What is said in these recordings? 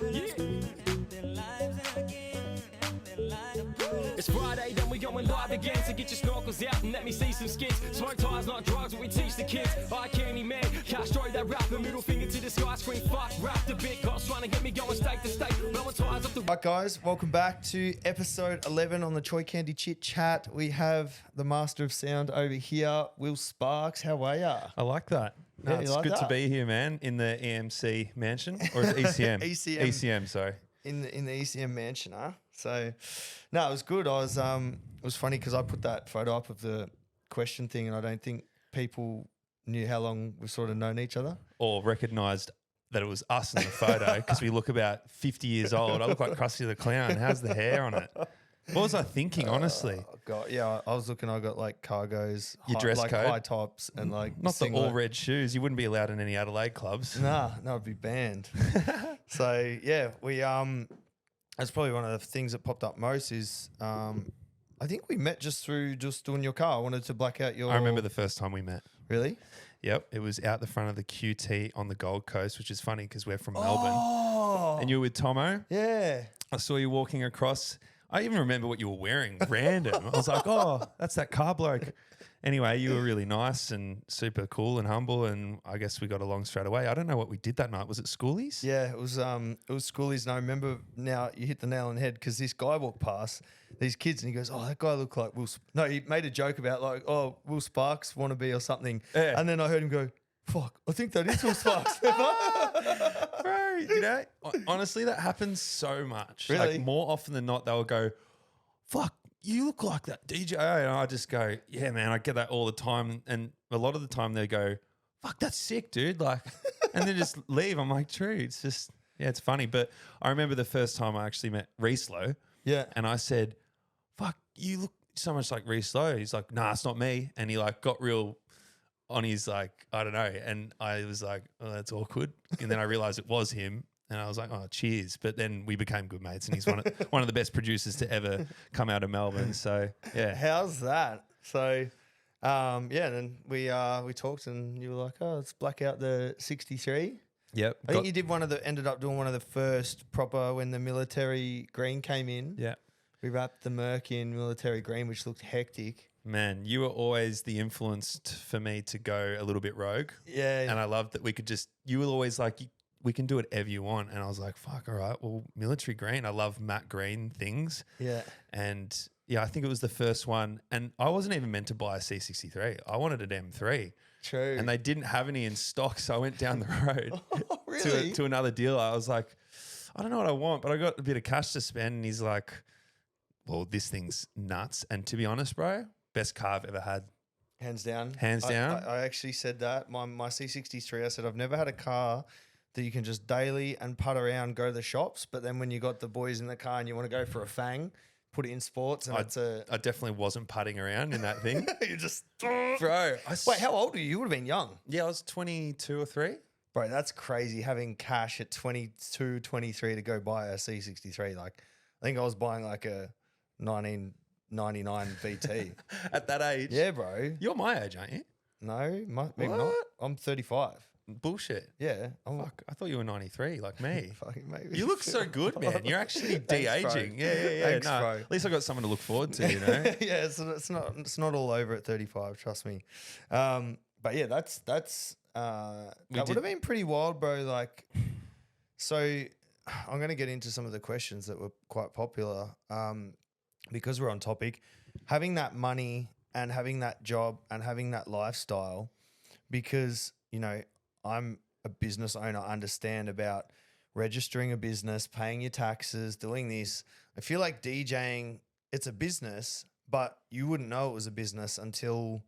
It's Friday, then we going live again. So get your snorkels out and let me see some skins. Smoke ties, not drugs, what we teach the kids. I can't man, castrate that rapper. Middle finger to the sky, scream fuck, rap the big cops trying to get me going state to state. Blowing ties up the... Right, guys, welcome back to episode 11 on the Choi Candy Chit Chat. We have the master of sound over here, Will Sparks. How are ya? I like that. No, Yeah, you it's like good that? to be here, man, in the EMC mansion. Or is it ECM? ECM. ECM, sorry. In the ECM mansion, huh? So, no, it was good. It was funny because I put that photo up of the question thing, and I don't think people knew how long we've sort of known each other. Or recognised that it was us in the photo because we look about 50 years old. I look like Krusty the Clown. How's the hair on it? What was I thinking, honestly? Oh, God, yeah, I was looking. I got like cargos, Your dress like code? high tops, and like Not the singlet. all red shoes. You wouldn't be allowed in any Adelaide clubs. Nah, no, it'd be banned. So yeah, we that's probably one of the things that popped up most is I think we met just through doing your car. I wanted to black out your. I remember the first time we met. Really? Yep, it was out the front of the QT on the Gold Coast, which is funny because we're from Melbourne. Oh, And you were with Tomo. yeah. I saw you walking across. I even remember what you were wearing, random. I was like, oh, that's that car bloke. Anyway, you were really nice and super cool and humble, and I guess we got along straight away. I don't know what we did that night. Was it schoolies? Yeah, it was schoolies, and I remember now you hit the nail on the head because this guy walked past these kids and he goes, "Oh, that guy looked like Will." No, he made a joke about like, "Oh, Will Sparks wanna be or something," Yeah. and then I heard him go, "Fuck, I think that is Will Sparks." Bro, you know, honestly, that happens so much. Really? Like more often than not, they'll go, fuck, you look like that DJ. And I just go, yeah, man, I get that all the time. And a lot of the time they go, fuck, that's sick, dude. Like, and then just leave. I'm like, true. It's just, yeah, it's funny. But I remember the first time I actually met Reese Lowe. Yeah. And I said, fuck, you look so much like Reese Lowe. He's like, nah, it's not me. And he like got real on his like, I don't know. And I was like, oh, that's awkward. And then I realized it was him. And I was like, oh, cheers. But then we became good mates, and he's one of the best producers to ever come out of Melbourne. So, yeah. How's that? So, yeah, then we talked, and you were like, "Oh, let's black out the 63." Yep. I think you did ended up doing one of the first proper when the military green came in. Yeah. We wrapped the Merc in military green, which looked hectic. Man, you were always the influence for me to go a little bit rogue. Yeah. And I loved that we could just, you were always like, we can do whatever you want. And I was like, fuck, all right, well, military green. I love matte green things. Yeah. And yeah, I think it was the first one. And I wasn't even meant to buy a C63. I wanted an M3. True. And they didn't have any in stock. So I went down the road Oh, really? to another dealer. I was like, I don't know what I want, but I got a bit of cash to spend. And he's like, well, this thing's nuts. And to be honest, bro, best car I've ever had. Hands down. Hands down. I actually said that. My C63, I said, I've never had a car that you can just daily and putt around, go to the shops. But then when you got the boys in the car and you want to go for a fang, put it in sports. And I definitely wasn't putting around in that thing. you just, Bro. Wait, how old were you? You would have been young. Yeah, I was 22 or 3. Bro, that's crazy having cash at 22, 23 to go buy a C63. Like, I think I was buying like a 1999 VT. At that age? Yeah, bro. You're my age, aren't you? No, maybe not. What? I'm 35. Bullshit. Yeah. I'm Fuck, I thought you were 93 like me. fucking maybe. You look so good, man. You're actually Thanks, bro. de-aging. Yeah. Thanks, No, bro. at least I got something to look forward to, you know? Yeah, it's not all over at 35, trust me. But yeah, that would have been pretty wild, bro. Like, so I'm going to get into some of the questions that were quite popular. Because we're on topic, having that money and having that job and having that lifestyle, because, you know, I'm a business owner, I understand about registering a business, paying your taxes, doing this. I feel like DJing, it's a business, but you wouldn't know it was a business until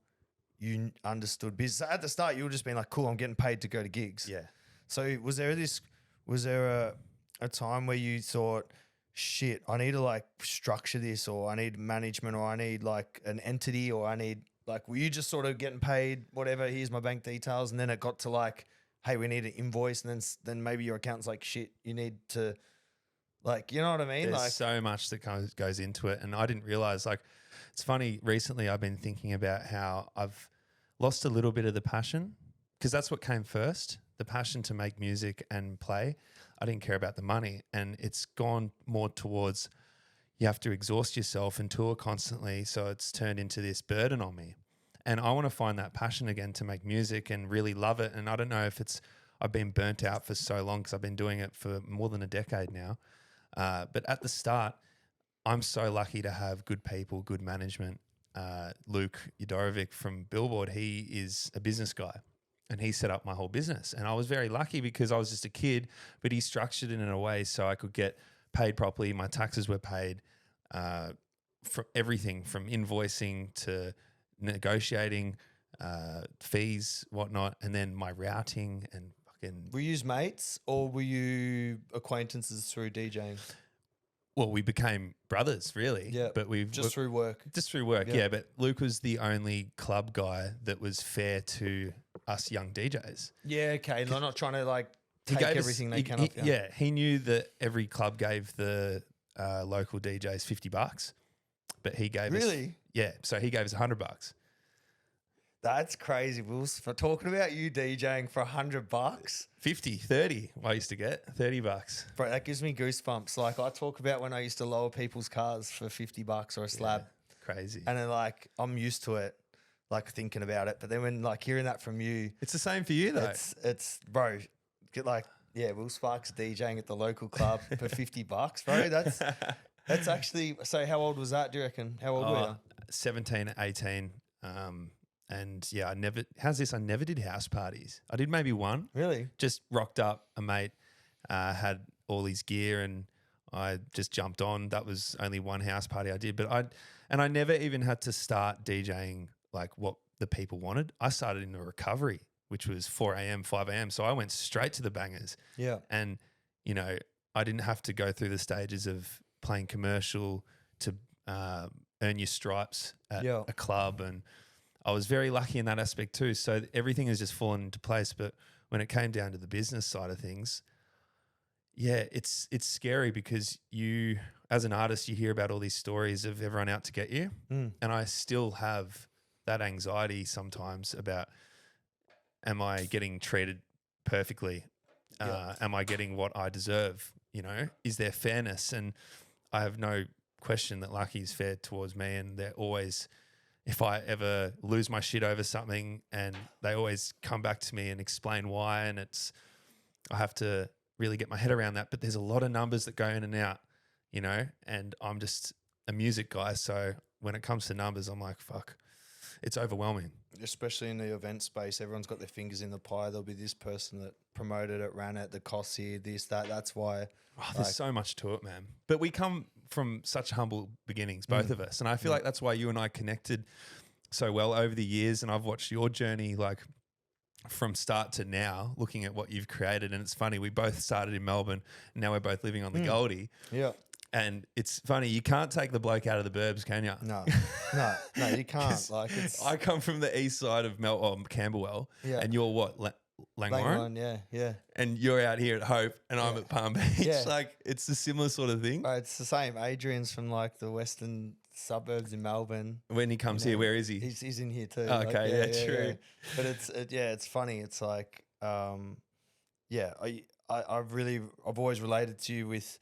you understood business. At the start, you were just being like, cool, I'm getting paid to go to gigs. Yeah. So was there a time where you thought, shit, I need to like structure this, or I need management, or I need like an entity, or I need like, were you just sort of getting paid, whatever, here's my bank details, and then it got to like, hey, we need an invoice, and then maybe your accountant's like, shit, you need to, like, you know what I mean? There's like, so much that goes into it. And I didn't realize, like, it's funny, recently I've been thinking about how I've lost a little bit of the passion, because that's what came first, the passion to make music and play. I didn't care about the money. And it's gone more towards you have to exhaust yourself and tour constantly. So it's turned into this burden on me. And I want to find that passion again to make music and really love it. And I don't know if I've been burnt out for so long because I've been doing it for more than a decade now. But at the start, I'm so lucky to have good people, good management. Luke Udorovic from Billboard, he is a business guy and he set up my whole business. And I was very lucky because I was just a kid, but he structured it in a way so I could get paid properly. My taxes were paid for everything from invoicing to negotiating, fees, whatnot, and then my routing and fucking. Were you mates or were you acquaintances through DJing? Well, we became brothers, really. Yeah, but through work. Just through work, yeah. But Luke was the only club guy that was fair to us young DJs. Yeah, okay. They're not trying to like take everything they can off you. Yeah, he knew that every club gave the local DJs $50, but he gave us so he gave us $100. That's crazy, Wills. For talking about you DJing for $100. 50, 30 I used to get, $30. Bro, that gives me goosebumps. Like I talk about when I used to lower people's cars for $50 or a slab. Yeah, crazy. And then like I'm used to it, like thinking about it. But then when like hearing that from you. It's the same for you though. It's bro, get like, yeah, Will Sparks DJing at the local club for $50, bro. That's actually, so how old was that, do you reckon? How old were you? 17, 18. And yeah, I never did house parties. I did maybe one. Really? Just rocked up. A mate had all his gear and I just jumped on. That was only one house party I did. But I never even had to start DJing like what the people wanted. I started in the recovery, which was 4 a.m., 5 a.m. So I went straight to the bangers. Yeah. And, you know, I didn't have to go through the stages of playing commercial to earn your stripes at a club. And I was very lucky in that aspect too. So everything has just fallen into place. But when it came down to the business side of things, yeah, it's scary because you, as an artist, you hear about all these stories of everyone out to get you. And I still have that anxiety sometimes about, am I getting treated perfectly? Am I getting what I deserve? You know, is there fairness? And I have no question that Lucky is fair towards me. And they're always, if I ever lose my shit over something, and they always come back to me and explain why. And I have to really get my head around that. But there's a lot of numbers that go in and out, you know, and I'm just a music guy. So when it comes to numbers, I'm like, fuck, it's overwhelming. Especially in the event space, everyone's got their fingers in the pie. There'll be this person that promoted it, ran it, the costs here, this, that. That's why. Oh, there's so much to it, man. But we come from such humble beginnings, both of us. And I feel like that's why you and I connected so well over the years. And I've watched your journey like from start to now, looking at what you've created. And it's funny, we both started in Melbourne and now we're both living on the Goldie. Yeah. And it's funny, you can't take the bloke out of the burbs, can you? No, you can't. Like I come from the east side of Camberwell, and you're what, Langwarrin? Yeah. And you're out here at Hope, and I'm at Palm Beach. Yeah. Like it's a similar sort of thing. It's the same. Adrian's from like the western suburbs in Melbourne. When he comes here, where is he? He's in here too. Oh, okay, true. Yeah. But it's funny. It's like, I've always related to you with.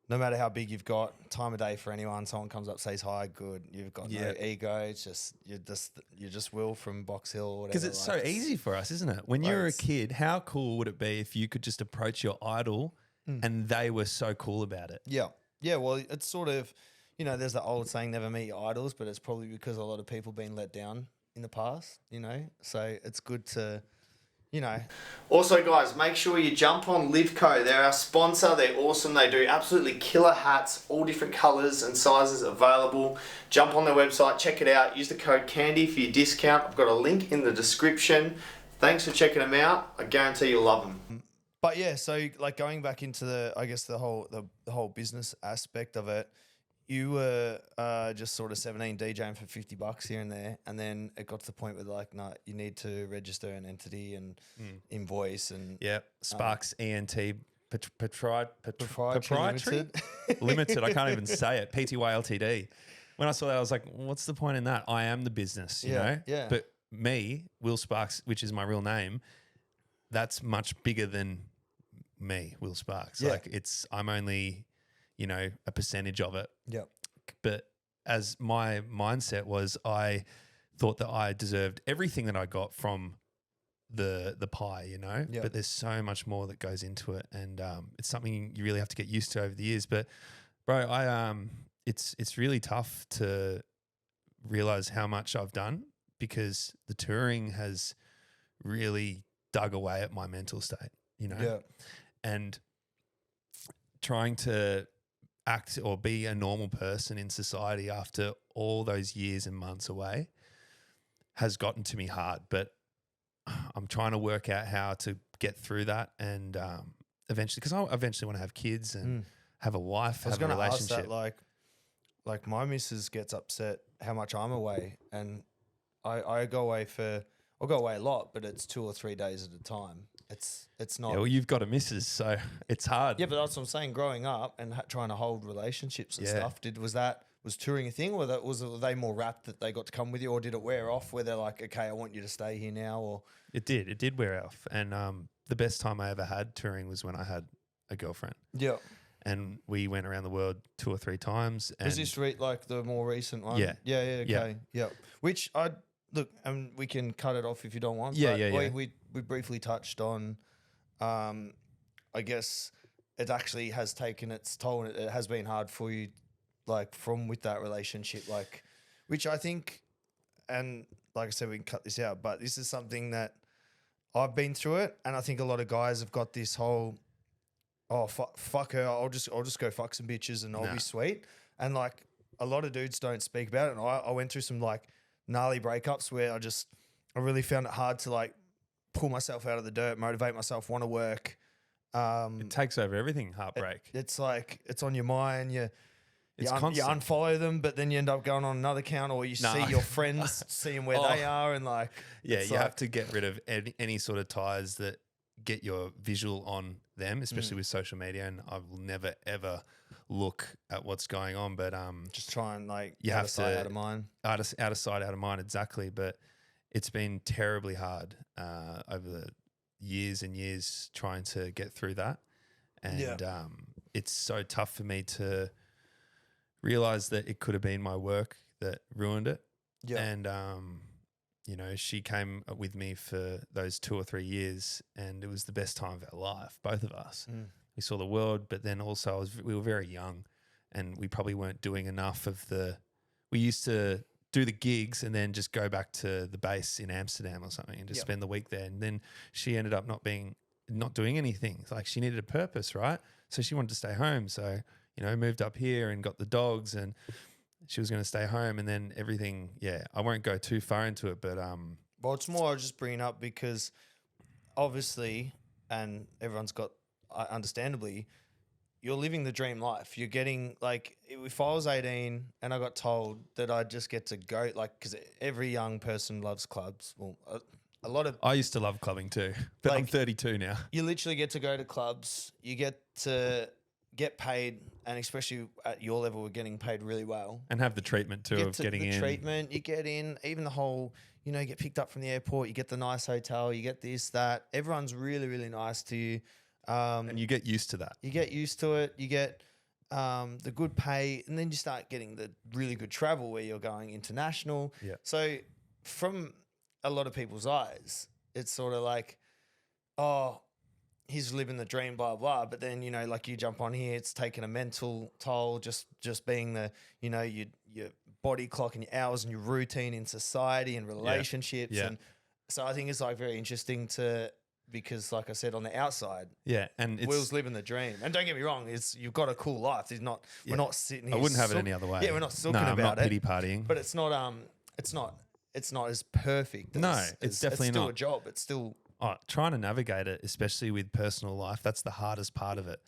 No matter how big you've got, time of day for anyone, someone comes up, says hi, good. You've got no ego. It's just you're just Will from Box Hill or whatever. Because it's so easy for us, isn't it? When you're a kid, how cool would it be if you could just approach your idol and they were so cool about it? Yeah. Yeah, well, it's sort of, you know, there's the old saying, never meet your idols, but it's probably because a lot of people been let down in the past, you know? So it's good to... You know. Also, guys, make sure you jump on Livco. They're our sponsor. They're awesome. They do absolutely killer hats, all different colours and sizes available. Jump on their website, check it out. Use the code CANDY for your discount. I've got a link in the description. Thanks for checking them out. I guarantee you'll love them. But yeah, so like going back into the whole business aspect of it. You were just sort of 17 DJing for $50 here and there, and then it got to the point where like, no, you need to register an entity and invoice and Sparks ENT proprietary limited. I can't even say it. PTY Ltd. When I saw that, I was like, what's the point in that? I am the business, you know. Yeah. But me, Will Sparks, which is my real name, that's much bigger than me, Will Sparks. Yeah. Like I'm only, a percentage of it. Yeah. But as my mindset was, I thought that I deserved everything that I got from the pie, Yeah. But there's so much more that goes into it, and it's something you really have to get used to over the years. But bro, it's really tough to realize how much I've done, because the touring has really dug away at my mental state, Yeah. and trying to act or be a normal person in society after all those years and months away has gotten to me hard. But I'm trying to work out how to get through that, and eventually, because I eventually want to have kids and have a wife, I was have a going to ask relationship. that, like my missus gets upset how much I'm away, and I go away I'll go away a lot, but it's 2 or 3 days at a time. It's not. Yeah, well, you've got a missus, so it's hard. Yeah, but that's what I'm saying. Growing up and trying to hold relationships and Yeah. stuff, was touring a thing, or were they more rapt that they got to come with you, or did it wear off where they're like, okay, I want you to stay here now? Or It did wear off. And the best time I ever had touring was when I had a girlfriend, yeah, and we went around the world 2 or 3 times. And was this like the more recent one? Yeah. yeah, okay, Yeah. yeah. Which I look, and we can cut it off if you don't want. Yeah, but yeah. We briefly touched on, I guess it actually has taken its toll, and it has been hard for you, like with that relationship, like, which I think, and like I said, we can cut this out, but this is something that I've been through it, and I think a lot of guys have got this whole, oh fuck her, I'll just go fuck some bitches and I'll be sweet, and like a lot of dudes don't speak about it, and I went through some like gnarly breakups where I really found it hard to like pull myself out of the dirt, motivate myself, want to work. it takes over everything, heartbreak. It's like it's on your mind. You constant. unfollow them, but then you end up going on another account, or you see your friends, seeing where they are, and like Yeah, you have to get rid of any sort of ties that get your visual on them, especially with social media. And I will never ever look at what's going on, but just try and like you out have of sight, to out of mind. out of sight, out of mind, exactly. But it's been terribly hard over the years and years trying to get through that, and it's so tough for me to realize that it could have been my work that ruined it. Yeah. And she came with me for those 2 or 3 years, and it was the best time of our life, both of us. We saw the world, but then also we were very young, and we probably weren't doing enough of we used to do the gigs and then just go back to the base in Amsterdam or something and just spend the week there. And then she ended up not doing anything. Like, she needed a purpose, right? So she wanted to stay home. So, moved up here and got the dogs, and she was going to stay home, and then everything. Yeah, I won't go too far into it, but Well, it's more I was just bringing up because obviously, and everyone's got, understandably, you're living the dream life. You're getting, like, if I was 18 and I got told that I'd just get to go, like, because every young person loves clubs. Well, a lot of, I used to love clubbing too, but I'm Like- 32 now. you literally get to go to clubs. You get to get paid, and especially at your level, we're getting paid really well. And have the treatment too You of getting in. treatment, you get in, even the whole, you get picked up from the airport, you get the nice hotel, you get this, that. Everyone's really, really nice to you. And you get used to that. You get used to it. You get the good pay, and then you start getting the really good travel where you're going international. Yeah. So from a lot of people's eyes, it's sort of like, oh, he's living the dream, blah, blah. But then, like you jump on here, it's taking a mental toll, just being your body clock and your hours and your routine in society and relationships. Yeah. And so I think it's like very interesting because like I said, on the outside, Yeah, and it's, Will's living the dream. And don't get me wrong, you've got a cool life. We're not sitting here. I wouldn't have it any other way. Yeah, we're not talking No, I'm about not it. pity partying. But it's not as perfect. No, as, it's as- definitely it's still not. a job. It's still Trying to navigate it, especially with personal life, that's the hardest part of it.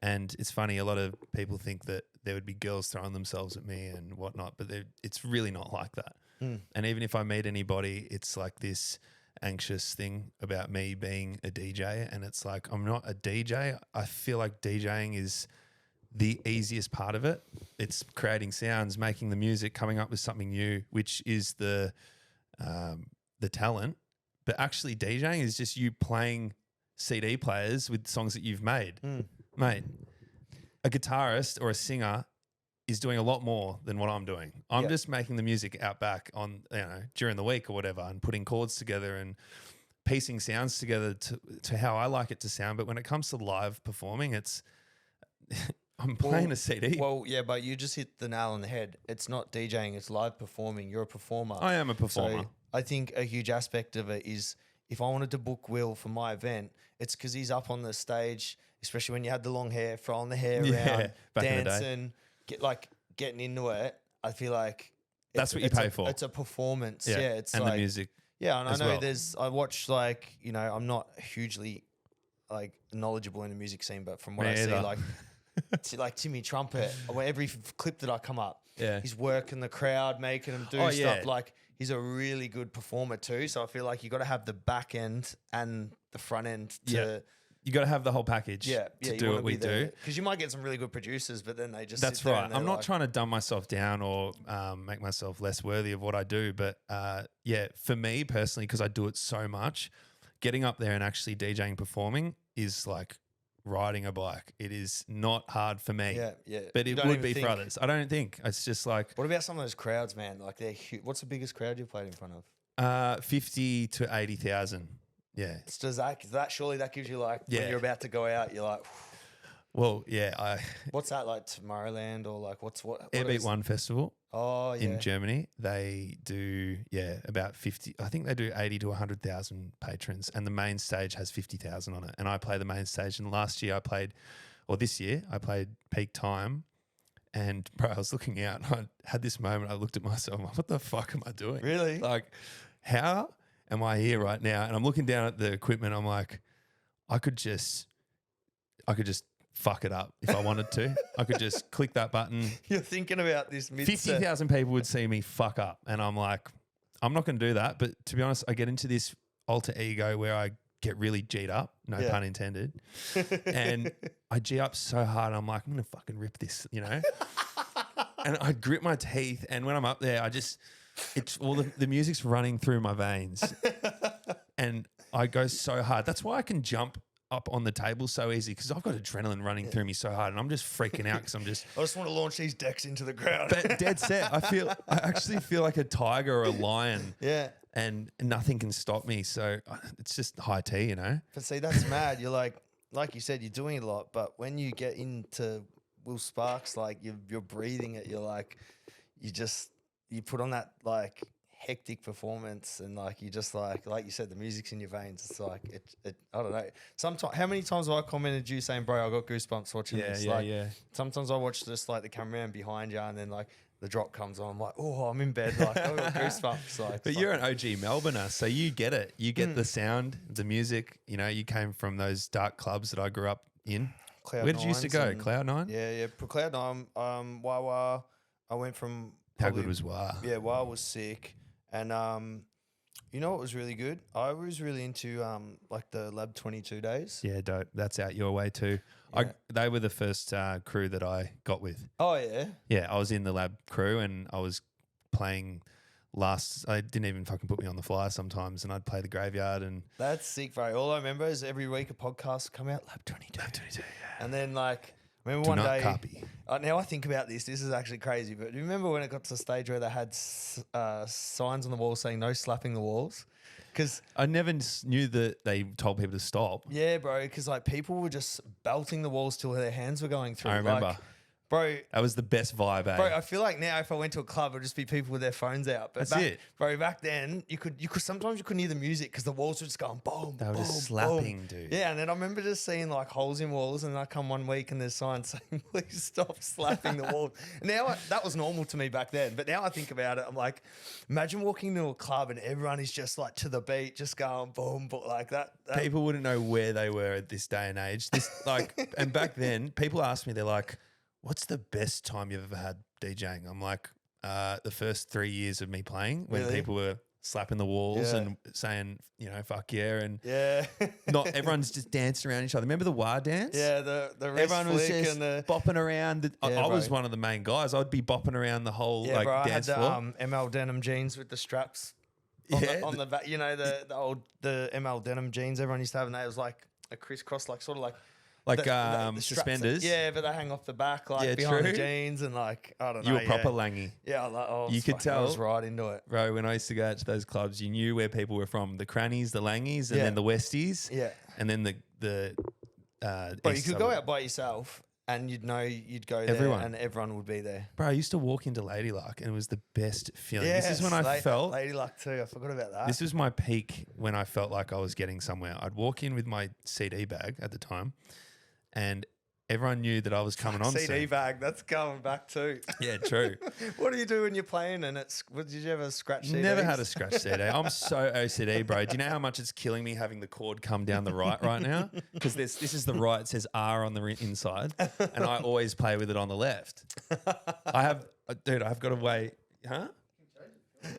And it's funny, a lot of people think that there would be girls throwing themselves at me and whatnot, but it's really not like that. And even if I meet anybody, it's like this anxious thing about me being a DJ, and it's like, I'm not a DJ. I feel like DJing is the easiest part of it. It's creating sounds, making the music, coming up with something new, which is the talent. But actually DJing is just you playing CD players with songs that you've made. Mm. Mate, a guitarist or a singer is doing a lot more than what I'm doing. I'm just making the music out back on, during the week or whatever, and putting chords together and piecing sounds together to how I like it to sound. But when it comes to live performing, it's I'm playing a CD. Well, yeah, but you just hit the nail on the head. It's not DJing, it's live performing. You're a performer. I am a performer. So I think a huge aspect of it is if I wanted to book Will for my event, it's because he's up on the stage, especially when you had the long hair, throwing the hair around, back in the day. dancing, getting into it. I feel like That's what you pay for. It's a performance. Yeah, it's and like the music. Yeah, and I as know well. I watch I'm not hugely knowledgeable in the music scene, but from what Me I see, either. like Timmy Trumpet, or every clip that I come up, Yeah. he's working the crowd, making them do Oh, stuff. yeah. Like he's a really good performer too. So I feel like you got to have the back end and the front end to. You got to have the whole package Yeah, to do what we do. because you might get some really good producers, but then they just That's sit there right. and I'm they're not trying to dumb myself down or make myself less worthy of what I do. But for me personally, because I do it so much, getting up there and actually DJing, performing is like riding a bike. It is not hard for me. Yeah. But You it don't would even be think- for others. I don't think. It's just like What about some of those crowds, man? Like they're huge. What's the biggest crowd you've played in front of? 50 to 80,000. Yeah. Does that surely that gives you when Yeah. you're about to go out, you're like, Well, yeah. what's that like? Tomorrowland or like what? Ep11 Festival Oh yeah. in Germany, they do about 50. I think they do 80 to 100,000 patrons, and the main stage has 50,000 on it. And I play the main stage. And this year I played peak time. And bro, I was looking out. And I had this moment. I looked at myself. I'm like, what the fuck am I doing? Really? Like, how am I here right now? And I'm looking down at the equipment. I'm like, I could just fuck it up if I wanted to. I could just click that button. You're thinking about this mid 50,000 people would see me fuck up. And I'm like, I'm not going to do that. But to be honest, I get into this alter ego where I get really G'd up, no pun intended. And I G up so hard. I'm like, I'm going to fucking rip this, And I grip my teeth. And when I'm up there, it's all the music's running through my veins. And I go so hard. That's why I can jump up on the table so easy, because I've got adrenaline running through me so hard, and I'm just freaking out because I just want to launch these decks into the ground. but dead set. I actually feel like a tiger or a lion. Yeah. And nothing can stop me. So it's just high tea, But see, that's mad. You're like you said, you're doing a lot, but when you get into Will Sparks, you're breathing it. You're like, you put on that hectic performance, and you just like you said, the music's in your veins. It's like it I don't know. Sometimes, how many times have I commented you saying, bro, I got goosebumps watching this? Yeah. Sometimes I watch just the cameraman behind you, and then the drop comes on. I'm like, oh, I'm in bed. I got goosebumps. But you're an OG Melbourner, so you get it. You get the sound, the music. You came from those dark clubs that I grew up in. Cloud Where did you used to go? Nines Cloud9? Yeah. Cloud9. Wawa. I went from. How good was Wah? Yeah, Wawa was sick. And you know what was really good? I was really into the Lab 22 days. Yeah, dope. That's out your way too. Yeah. They were the first crew that I got with. Oh yeah. Yeah, I was in the Lab crew and I was playing I didn't even fucking put me on the flyer sometimes, and I'd play the graveyard and That's sick, bro. All I remember is every week a podcast would come out, Lab 22. Lab 22, yeah. And then remember Do one not day. copy. Now I think about this. This is actually crazy. But do you remember when it got to the stage where they had signs on the wall saying no slapping the walls? Because I never knew that they told people to stop. yeah, bro. Because people were just belting the walls till their hands were going through. I remember. Bro, That was the best vibe, eh? bro, I feel like now if I went to a club, it'd just be people with their phones out. But That's it. Bro, back then, you could sometimes you couldn't hear the music because the walls were just going boom, They were boom, just slapping, boom. dude. Yeah, and then I remember just seeing holes in walls, and I come one week and there's signs saying, please stop slapping the walls. Now, that was normal to me back then. But now I think about it, I'm like, imagine walking into a club and everyone is just to the beat, just going boom, but like that. People wouldn't know where they were at this day and age. And back then, people ask me, they're like, what's the best time you've ever had DJing? I'm like, the first 3 years of me playing when Really? people were slapping the walls Yeah. and saying, fuck yeah. And Yeah. not everyone's just dancing around each other. Remember the Wah dance? Yeah, the wrist Everyone was flick just and the... bopping around. I Yeah, was bro. one of the main guys. I'd be bopping around the whole Yeah, bro, I had dance the floor. ML denim jeans with the straps on the back. The ML denim jeans everyone used to have, and they was like a crisscross, like sort of like Like the straps suspenders. yeah, but they hang off the back, like Yeah, behind true. the jeans, and like I don't know. You were proper yeah. langy. Yeah, I You could I tell. was right into it. Bro, when I used to go out to those clubs, you knew where people were from. The crannies, the langies, and Yeah. then the westies. Yeah, And then the but you east could go suburb. out by yourself, and you'd know you'd go there, Everyone. and everyone would be there. Bro, I used to walk into Lady Luck and it was the best feeling. Yeah, This is when I felt Lady Luck too. I forgot about that. this was my peak when I felt like I was getting somewhere. I'd walk in with my CD bag at the time and everyone knew that I was coming on CD soon. bag, that's coming back too. Yeah, true. What do you do when you're playing and it's? Did you ever scratch CDs? Never had a scratch CD. I'm so OCD, bro. Do you know how much it's killing me having the cord come down the right now? Because this is the right. It says R on the inside, and I always play with it on the left. I have, dude. I've got a way, huh?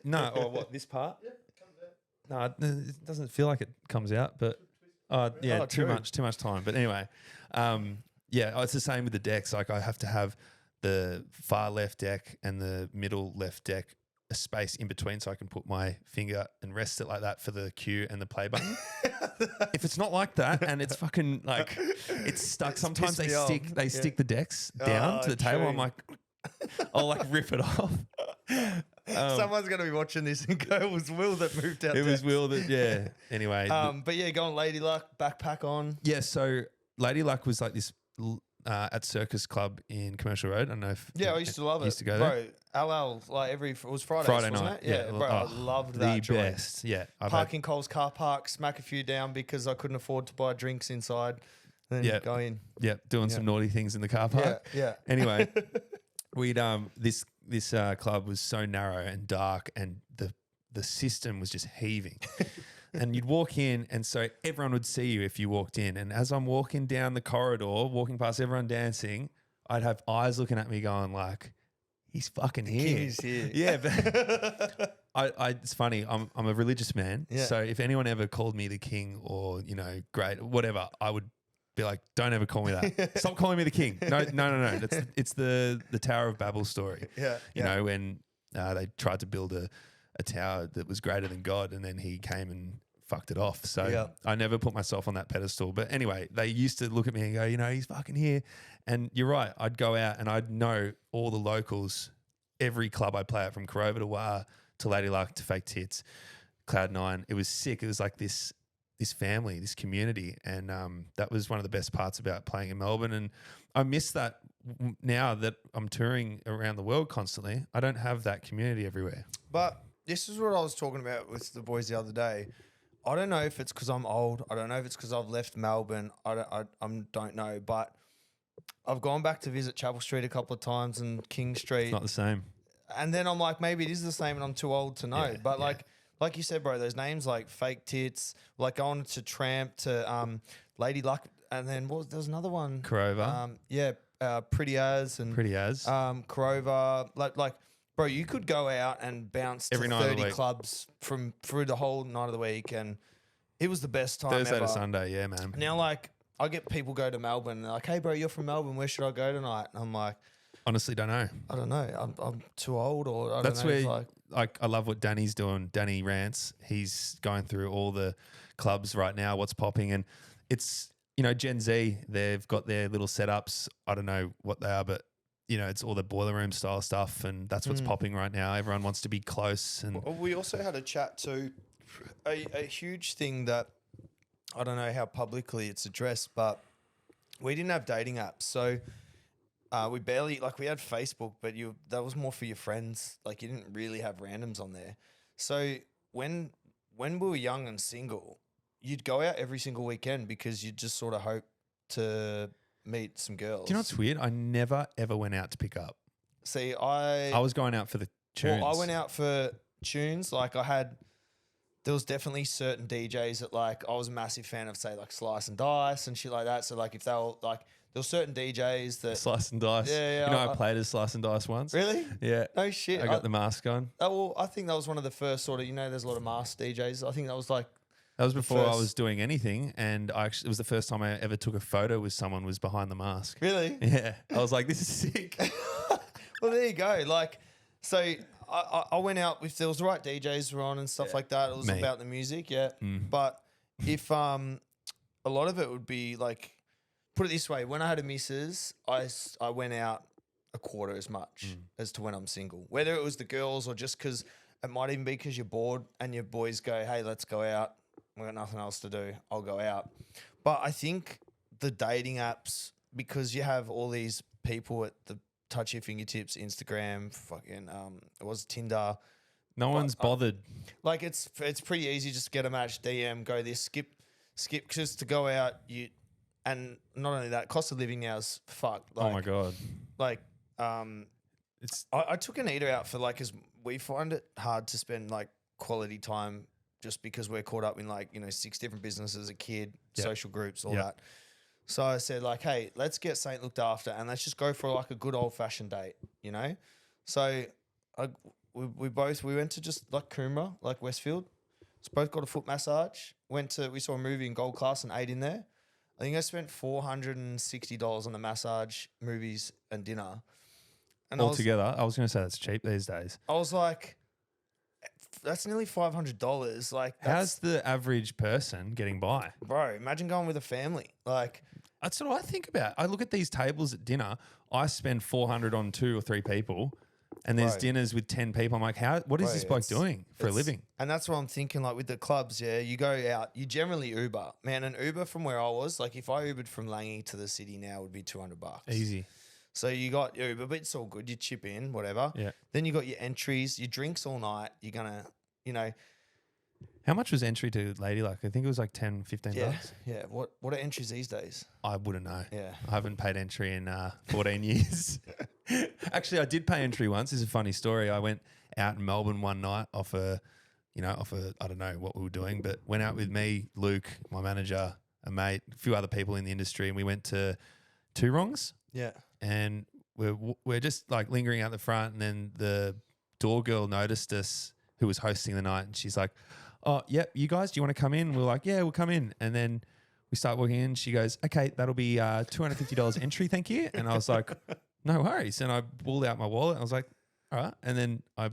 No, or what? This part? Yeah, it comes out. No, it doesn't feel like it comes out, but yeah, Oh, too true. much time. But anyway, yeah, it's the same with the decks. Like I have to have the far left deck and the middle left deck a space in between so I can put my finger and rest it like that for the cue and the play button. If it's not like that and it's fucking like it's stuck, sometimes they pissed me stick off. stick the decks down Oh, to the table. true. I'm like, I'll like rip it off. Someone's going to be watching this and go, "It was Will that moved out." It was there." Will that, yeah. Anyway, But yeah, going Lady Luck, backpack on. yeah. So Lady Luck was like this at Circus Club in Commercial Road. I don't know if Yeah, I used to love it. Used to go there. Bro, LL, like it was Fridays, Friday wasn't night. it? Yeah, bro, I Oh, loved the that joint. best. Yeah, I've had- Parking Coles car park, smack a few down because I couldn't afford to buy drinks inside. Then Yeah. go in. yeah, doing some naughty things in the car park. Yeah. Anyway, we'd this club was so narrow and dark, and the system was just heaving. And you'd walk in, and so everyone would see you if you walked in. And as I'm walking down the corridor, walking past everyone dancing, I'd have eyes looking at me, going like, "He's fucking here." He's here. Yeah, but it's funny. I'm a religious man, Yeah. so if anyone ever called me the king or great whatever, I would be like, "Don't ever call me that. Stop calling me the king." No. It's the Tower of Babel story. Yeah. You know, when they tried to build a tower that was greater than God, and then he came and fucked it off. So Yeah. I never put myself on that pedestal. But anyway, they used to look at me and go, "He's fucking here." And you're right. I'd go out and I'd know all the locals, every club I play at, from Corova to Wah to Lady Luck to Fake Tits, Cloud9. It was sick. It was like this family, this community. And that was one of the best parts about playing in Melbourne. And I miss that now that I'm touring around the world constantly. I don't have that community everywhere. But this is what I was talking about with the boys the other day. I don't know if it's because I'm old. I don't know if it's because I've left Melbourne. I don't know. But I've gone back to visit Chapel Street a couple of times and King Street. Not the same. And then I'm like, maybe it is the same and I'm too old to know. Yeah, but yeah. like you said, bro, those names like Fake Tits, like going to Tramp to Lady Luck, and then there was another one. Corova. Pretty As and Pretty As. Corova. Like, bro, you could go out and bounce Every to night of the 30 week. clubs through the whole night of the week, and it was the best time Thursday ever. to Sunday, yeah, man. Now, like, I get people go to Melbourne and they're like, "Hey, bro, you're from Melbourne. Where should I go tonight?" And I'm like, Honestly, don't know. I don't know. I'm too old, or I That's don't know. It's where, like, I love what Danny's doing. Danny Rants. He's going through all the clubs right now, what's popping. And it's, Gen Z, they've got their little setups. I don't know what they are, but, it's all the boiler room style stuff. And that's what's popping right now. Everyone wants to be close. And We also had a chat to a huge thing that I don't know how publicly it's addressed, but we didn't have dating apps. So we barely, we had Facebook, but that was more for your friends. Like, you didn't really have randoms on there. So when we were young and single, you'd go out every single weekend because you'd just sort of hope to meet some girls. do you know what's weird? I never, ever went out to pick up. See, I was going out for the tunes. Well, I went out for tunes. There was definitely certain DJs that I was a massive fan of, say Slice and Dice and shit like that. So if they were there were certain DJs that Slice and Dice. Yeah, I played as Slice and Dice once. really, Yeah. no shit. I got the mask on. I think that was one of the first sort of there's a lot of masked DJs. I think that was That was before I first- was doing anything, and it was the first time I ever took a photo with someone was behind the mask. really. Yeah, I was like, "This is sick." Well, there you go. So I went out if there was the right DJs were on and stuff like that. It was Me. about the music, yeah. Mm. But if a lot of it would be like, put it this way: when I had a missus, I went out a quarter as much as to when I'm single. Whether it was the girls or just because it might even be because you're bored and your boys go, "Hey, let's go out. We got nothing else to do. I'll go out." But I think the dating apps, because you have all these people at the touch of your fingertips, Instagram, fucking it was Tinder. No one's bothered. Like it's pretty easy just to get a match, DM, go this, skip, just to go out. And not only that, cost of living now is fucked. Like, Oh my God. Like It's I took Anita out for like, cause we find it hard to spend like quality time just because we're caught up in like, 6 different businesses, a kid, social groups, all that. So I said like, hey, let's get Saint looked after and let's just go for like a good old fashioned date, So we went to just like Coomera, like Westfield. So both got a foot massage. We saw a movie in Gold Class and ate in there. I think I spent $460 on the massage, movies and dinner. And altogether. I was going to say that's cheap these days. I was like, that's nearly $500. Like, How's the average person getting by? bro, imagine going with a family. Like, That's what I think about. I look at these tables at dinner. I spend $400 on 2 or 3 people, and there's Bro. dinners with 10 people. I'm like, what is Bro, this bloke doing for a living? And that's what I'm thinking, like with the clubs, you go out, you generally Uber. Man, an Uber from where I was, like if I Ubered from Langy to the city now would be $200. Easy. So you got your Uber, but it's all good. You chip in, whatever. Yeah. Then you got your entries, your drinks all night. You're going to, How much was entry to Ladylike? I think it was like 10, 15 bucks. Yeah. What are entries these days? I wouldn't know. Yeah. I haven't paid entry in 14 years. Actually, I did pay entry once. This is a funny story. I went out in Melbourne one night off a, I don't know what we were doing, but went out with me, Luke, my manager, a mate, a few other people in the industry, and we went to Two Wrongs. Yeah. And we're just like lingering out the front, and then the door girl noticed us, who was hosting the night, and she's like, "Oh, yep, you guys, do you want to come in?" We're like, "Yeah, we'll come in." And then we start walking in. She goes, "Okay, that'll be $250 entry, thank you." And I was like, "No worries." And I pulled out my wallet. I was like, "All right." And then I,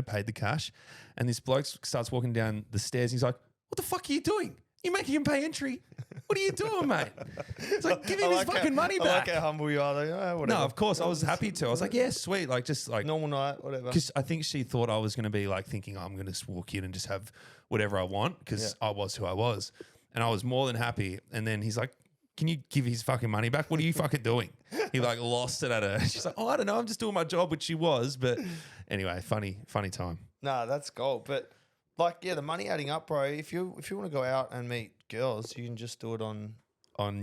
paid the cash. And this bloke starts walking down the stairs. He's like, "What the fuck are you doing? You're making him pay entry. What are you doing, mate?" It's like, give him his fucking money back. I like how humble you are. Like, whatever. No, of course. I was happy to. I was like, yeah, sweet. Like, just like normal night, whatever. because I think she thought I was going to be like thinking, I'm going to just walk in and just have whatever I want because I was who I was. And I was more than happy. And then he's like, "Can you give his fucking money back? What are you fucking doing?" He like lost it at her. She's like, "Oh, I don't know. I'm just doing my job," which she was. But anyway, funny time. Nah, that's gold. But like, the money adding up, bro. If you want to go out and meet girls, you can just do it on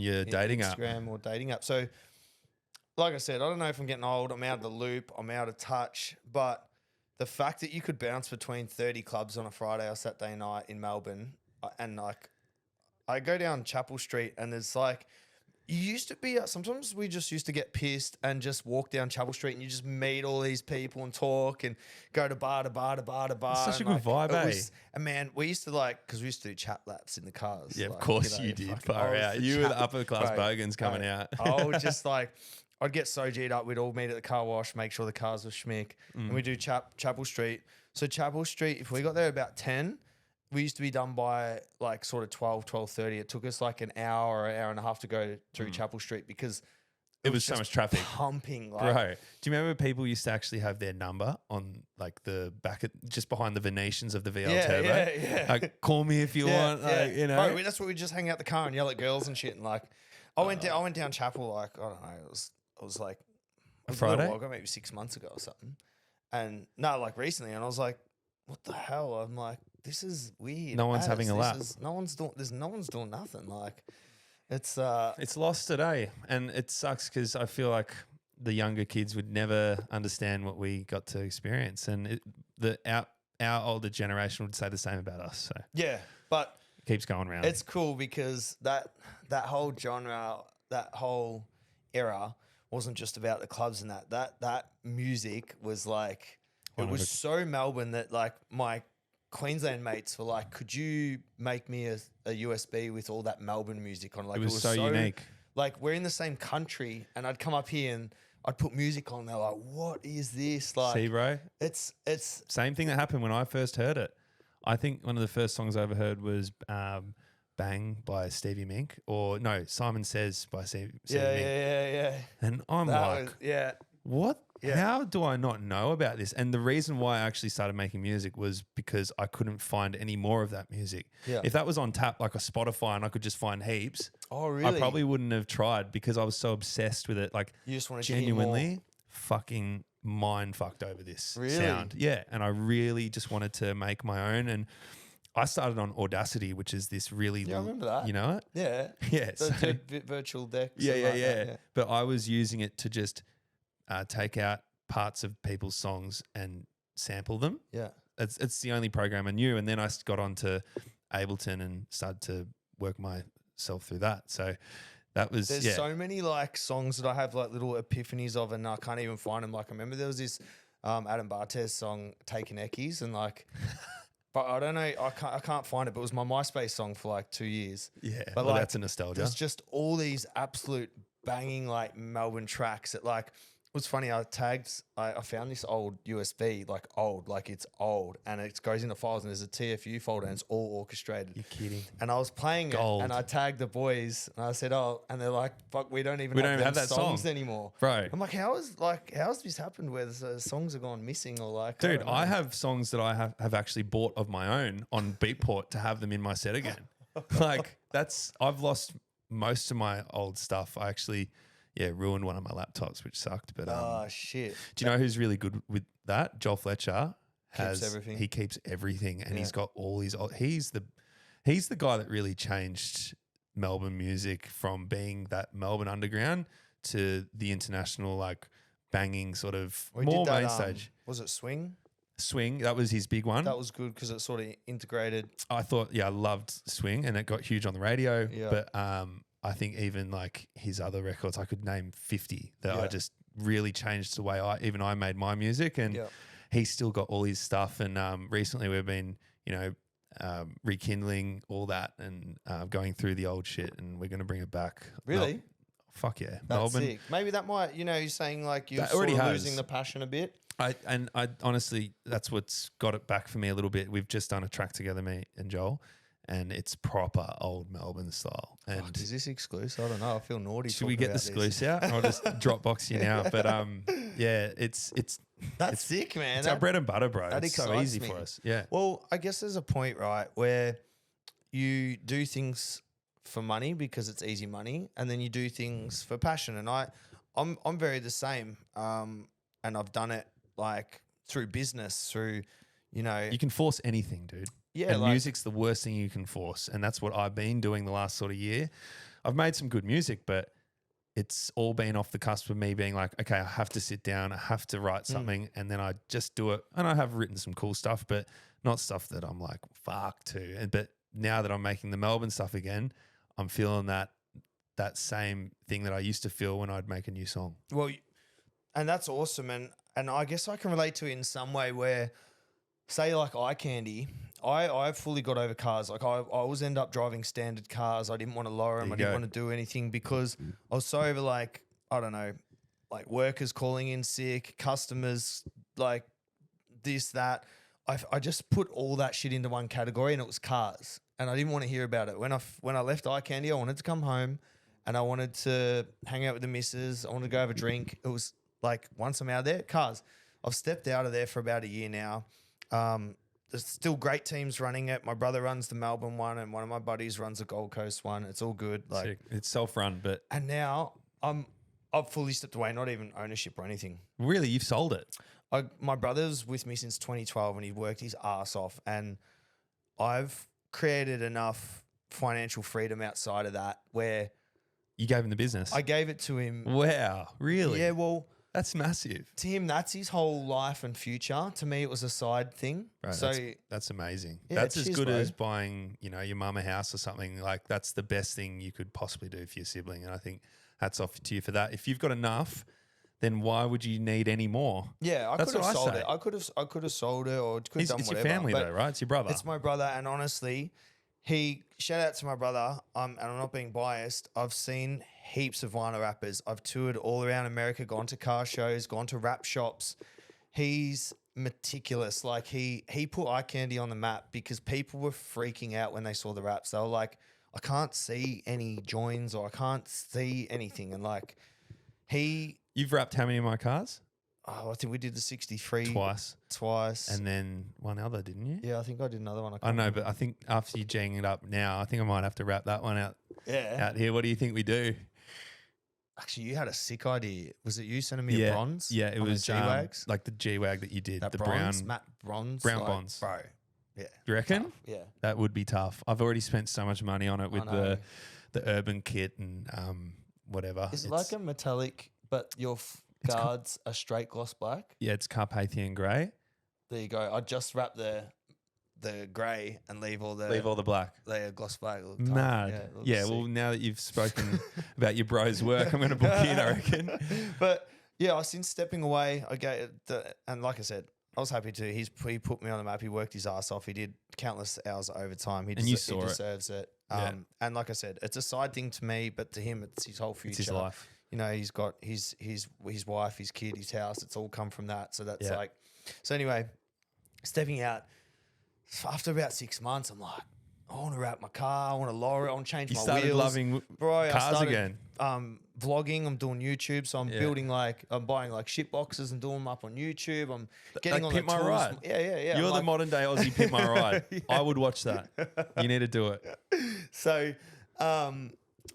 Your dating app. Instagram or dating app. So, like I said, I don't know if I'm getting old. I'm out of the loop. I'm out of touch. But the fact that you could bounce between 30 clubs on a Friday or Saturday night in Melbourne, and like, I go down Chapel Street and there's like, you used to be, sometimes we just used to get pissed and just walk down Chapel Street and you just meet all these people and talk and go to bar to bar to bar to bar. It's such a and good vibe, eh? And man, we used to because we used to do chat laps in the cars. Yeah, of like, course you did. Far out. You were the upper class bogans coming out. I would just I'd get so G'd up. We'd all meet at the car wash, make sure the cars were schmick. And we do Chapel Street. So Chapel Street, if we got there about 10, we used to be done by like sort of 12:30. It took us like an hour or an hour and a half to go through Chapel Street because It was so much traffic. pumping. Like, Bro, do you remember people used to actually have their number on like the back, just behind the Venetians of the VL Turbo? Yeah. Like, call me if you want. Like, Bro, that's what we just hang out the car and yell at girls and shit. And like, I went down Chapel like, I don't know, it was like a Friday? little while ago, maybe 6 months ago or something. And no, like recently, and I was like, what the hell? I'm like, this is weird. No one's having a lap. No one's doing nothing. Like, it's lost today, and it sucks because I feel like the younger kids would never understand what we got to experience, and our older generation would say the same about us. So yeah, but it keeps going round. it's cool because that whole genre, that whole era wasn't just about the clubs and that music was like, it was so Melbourne that like my Queensland mates were like, could you make me a USB with all that Melbourne music on? Like, it was so unique. Like, we're in the same country and I'd come up here and I'd put music on. They're like, what is this? Like, See, bro? It's Same thing that happened when I first heard it. I think one of the first songs I ever heard was Bang by Stevie Mink, or no, Simon Says by Stevie Mink. Yeah. And I'm That like, was, what? Yeah. How do I not know about this? And the reason why I actually started making music was because I couldn't find any more of that music. Yeah. If that was on tap like a Spotify and I could just find heaps, Oh, really? I probably wouldn't have tried because I was so obsessed with it. Like, You just wanted to hear genuinely fucking mind fucked over this Really? sound. Yeah. And I really just wanted to make my own. And I started on Audacity, which is this really, Yeah, I remember that. You know it? Yeah. Yeah. The virtual deck. Yeah, something yeah, like yeah. that, But I was using it to just take out parts of people's songs and sample them. Yeah. It's the only program I knew. And then I got onto Ableton and started to work myself through that. So that was, There's so many like songs that I have like little epiphanies of, and I can't even find them. Like I remember there was this Adam Bartez song, Taking Eckies, and like, but I don't know, I can't find it. But it was my MySpace song for like 2 years. Yeah, but well, like, that's a nostalgia. There's just all these absolute banging like Melbourne tracks that like. It was funny. I found this old USB, like it's old, and it goes into files, and there's a TFU folder, and it's all orchestrated. You're kidding. And I was playing Gold. it, and I tagged the boys, and I said, "Oh," and they're like, "Fuck, we don't even have that songs song anymore, bro." I'm like, how's this happened where the songs are gone missing or like?" Dude, don't know. I have songs that I have actually bought of my own on Beatport to have them in my set again. Like I've lost most of my old stuff. I actually, ruined one of my laptops, which sucked. But Oh shit! do you know who's really good with that? Joel Fletcher Keeps everything. He keeps everything, and Yeah. he's got all his. He's the guy that really changed Melbourne music from being that Melbourne underground to the international like banging sort of We more did that, main stage. Was it Swing? Swing, that was his big one. That was good because it sort of integrated. I thought, I loved Swing, and it got huge on the radio. Yeah. But I think even like his other records, I could name 50 that I just really changed the way I made my music, and he's still got all his stuff. And recently we've been, rekindling all that and going through the old shit, and we're going to bring it back. Really? Fuck yeah. That's Melbourne. sick. Maybe that might, you're saying like you're That sort already of has. losing the passion a bit. I honestly, that's what's got it back for me a little bit. We've just done a track together, me and Joel, and it's proper old Melbourne style. And Is this exclusive? I don't know. I feel naughty. should we get the exclusive out? I'll just Dropbox you now. But it's That's sick, man. it's our bread and butter, bro. that It's so excites easy me. for us. Yeah. Well, I guess there's a point, right, where you do things for money because it's easy money, and then you do things for passion. And I'm very the same. And I've done it like through business, through, You can force anything, dude. yeah, And like, music's the worst thing you can force. And that's what I've been doing the last sort of year. I've made some good music, but it's all been off the cusp of me being like, okay, I have to sit down, I have to write something, and then I just do it. And I have written some cool stuff, but not stuff that I'm like, fuck to. But now that I'm making the Melbourne stuff again, I'm feeling that same thing that I used to feel when I'd make a new song. well, and that's awesome. And I guess I can relate to it in some way where, say like eye candy, I fully got over cars. Like I always end up driving standard cars. I didn't want to lower them. There I you didn't go. want to do anything because I was so over like, I don't know, like workers calling in sick, customers, like this, that. I just put all that shit into one category, and it was cars. And I didn't want to hear about it. When I left eye candy, I wanted to come home and I wanted to hang out with the missus. I wanted to go have a drink. It was like, once I'm out of there, cars. I've stepped out of there for about a year now. There's still great teams running it. My brother runs the Melbourne one, and one of my buddies runs the Gold Coast one. It's all good. Like, Sick. It's self-run, but and now I've fully stepped away, not even ownership or anything. really, you've sold it. My brother's with me since 2012, and he worked his ass off, and I've created enough financial freedom outside of that where You gave him the business. I gave it to him. Wow, really? Yeah, well, That's massive. to him, that's his whole life and future. To me, it was a side thing. Bro, So that's amazing. Yeah, That's as cheers, good bro. as buying, your mum a house or something. Like, that's the best thing you could possibly do for your sibling. And I think hats off to you for that. If you've got enough, then why would you need any more? yeah, I That's could have what I sold say. it. I could have sold it, or could have done It's whatever. your family but though, right? It's your brother. It's my brother, and honestly, shout out to my brother. And I'm not being biased. I've seen heaps of vinyl rappers. I've toured all around America, gone to car shows, gone to rap shops. He's meticulous. Like he put eye candy on the map because people were freaking out when they saw the raps. They were like, I can't see any joins or I can't see anything. And like You've wrapped how many of my cars? I think we did the 63 Twice. and And then one other, didn't you? yeah, I think I did another one. I can't know, remember. but I think after you jang it up now, I think I might have to wrap that one out here. What do you think we do? Actually, you had a sick idea. Was it you sending me a bronze? Yeah, it on the was G-Wags? like the G-Wag that you did, That the bronze, brown. matte bronze, brown like, bonds. bro. Yeah, You reckon? tough, yeah. That would be tough. I've already spent so much money on it with know. the urban kit and whatever. Is it like a metallic, but your guards are straight gloss black? Yeah, it's Carpathian grey. There you go. I just wrap the grey and leave all the black. gloss black. It look tough. Mad. Yeah, it looks Yeah, sick. well, now that you've spoken about your bro's work, I'm going to book in, I reckon. But yeah, since stepping away, and like I said, I was happy to. He put me on the map. He worked his ass off. He did countless hours of overtime. He deserves it. Yeah. And like I said, it's a side thing to me, but to him, it's his whole future. It's his life. You know, he's got his wife, his kid, his house. It's all come from that. So that's Yeah. so anyway, stepping out after about 6 months, I'm like, I want to wrap my car. I want to lower it. I want to change You my started wheels. loving Bro, cars I started, again. Vlogging. I'm doing YouTube, so I'm building I'm buying like shit boxes and doing them up on YouTube. I'm getting on Pimp the My tools. Ride. Yeah. You're I'm the modern day Aussie Pimp My Ride. Yeah. I would watch that. You need to do it. So,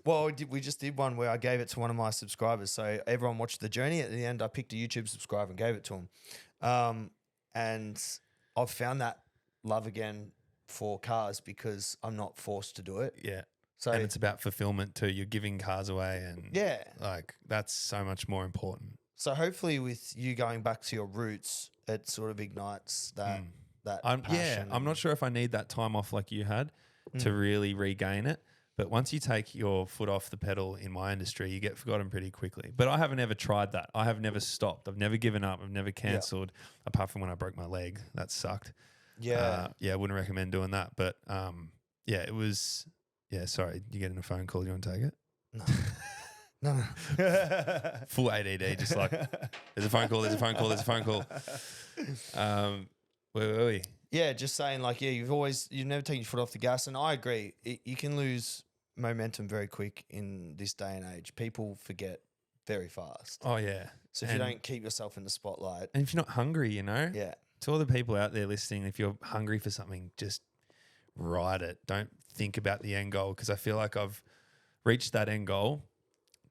well, we just did one where I gave it to one of my subscribers. So everyone watched the journey. At the end, I picked a YouTube subscriber and gave it to him. And I've found that love again for cars because I'm not forced to do it. Yeah. So And it's about fulfillment too. You're giving cars away and yeah. like that's so much more important. So hopefully, with you going back to your roots, it sort of ignites that passion. I'm not sure if I need that time off like you had to really regain it. But once you take your foot off the pedal in my industry, you get forgotten pretty quickly. But I haven't ever tried that. I have never stopped. I've never given up. I've never cancelled, apart from when I broke my leg. That sucked. Yeah. I wouldn't recommend doing that. But it was. Yeah, sorry. You getting a phone call? You want to take it? No. Full ADD, just like there's a phone call. There's a phone call. There's a phone call. Where were we? Yeah, just saying like, you've never taken your foot off the gas. And I agree. You can lose momentum very quick in this day and age. People forget very fast. Oh yeah. So if you don't keep yourself in the spotlight. And if you're not hungry, Yeah. to all the people out there listening, if you're hungry for something, just ride it. Don't think about the end goal, because I feel like I've reached that end goal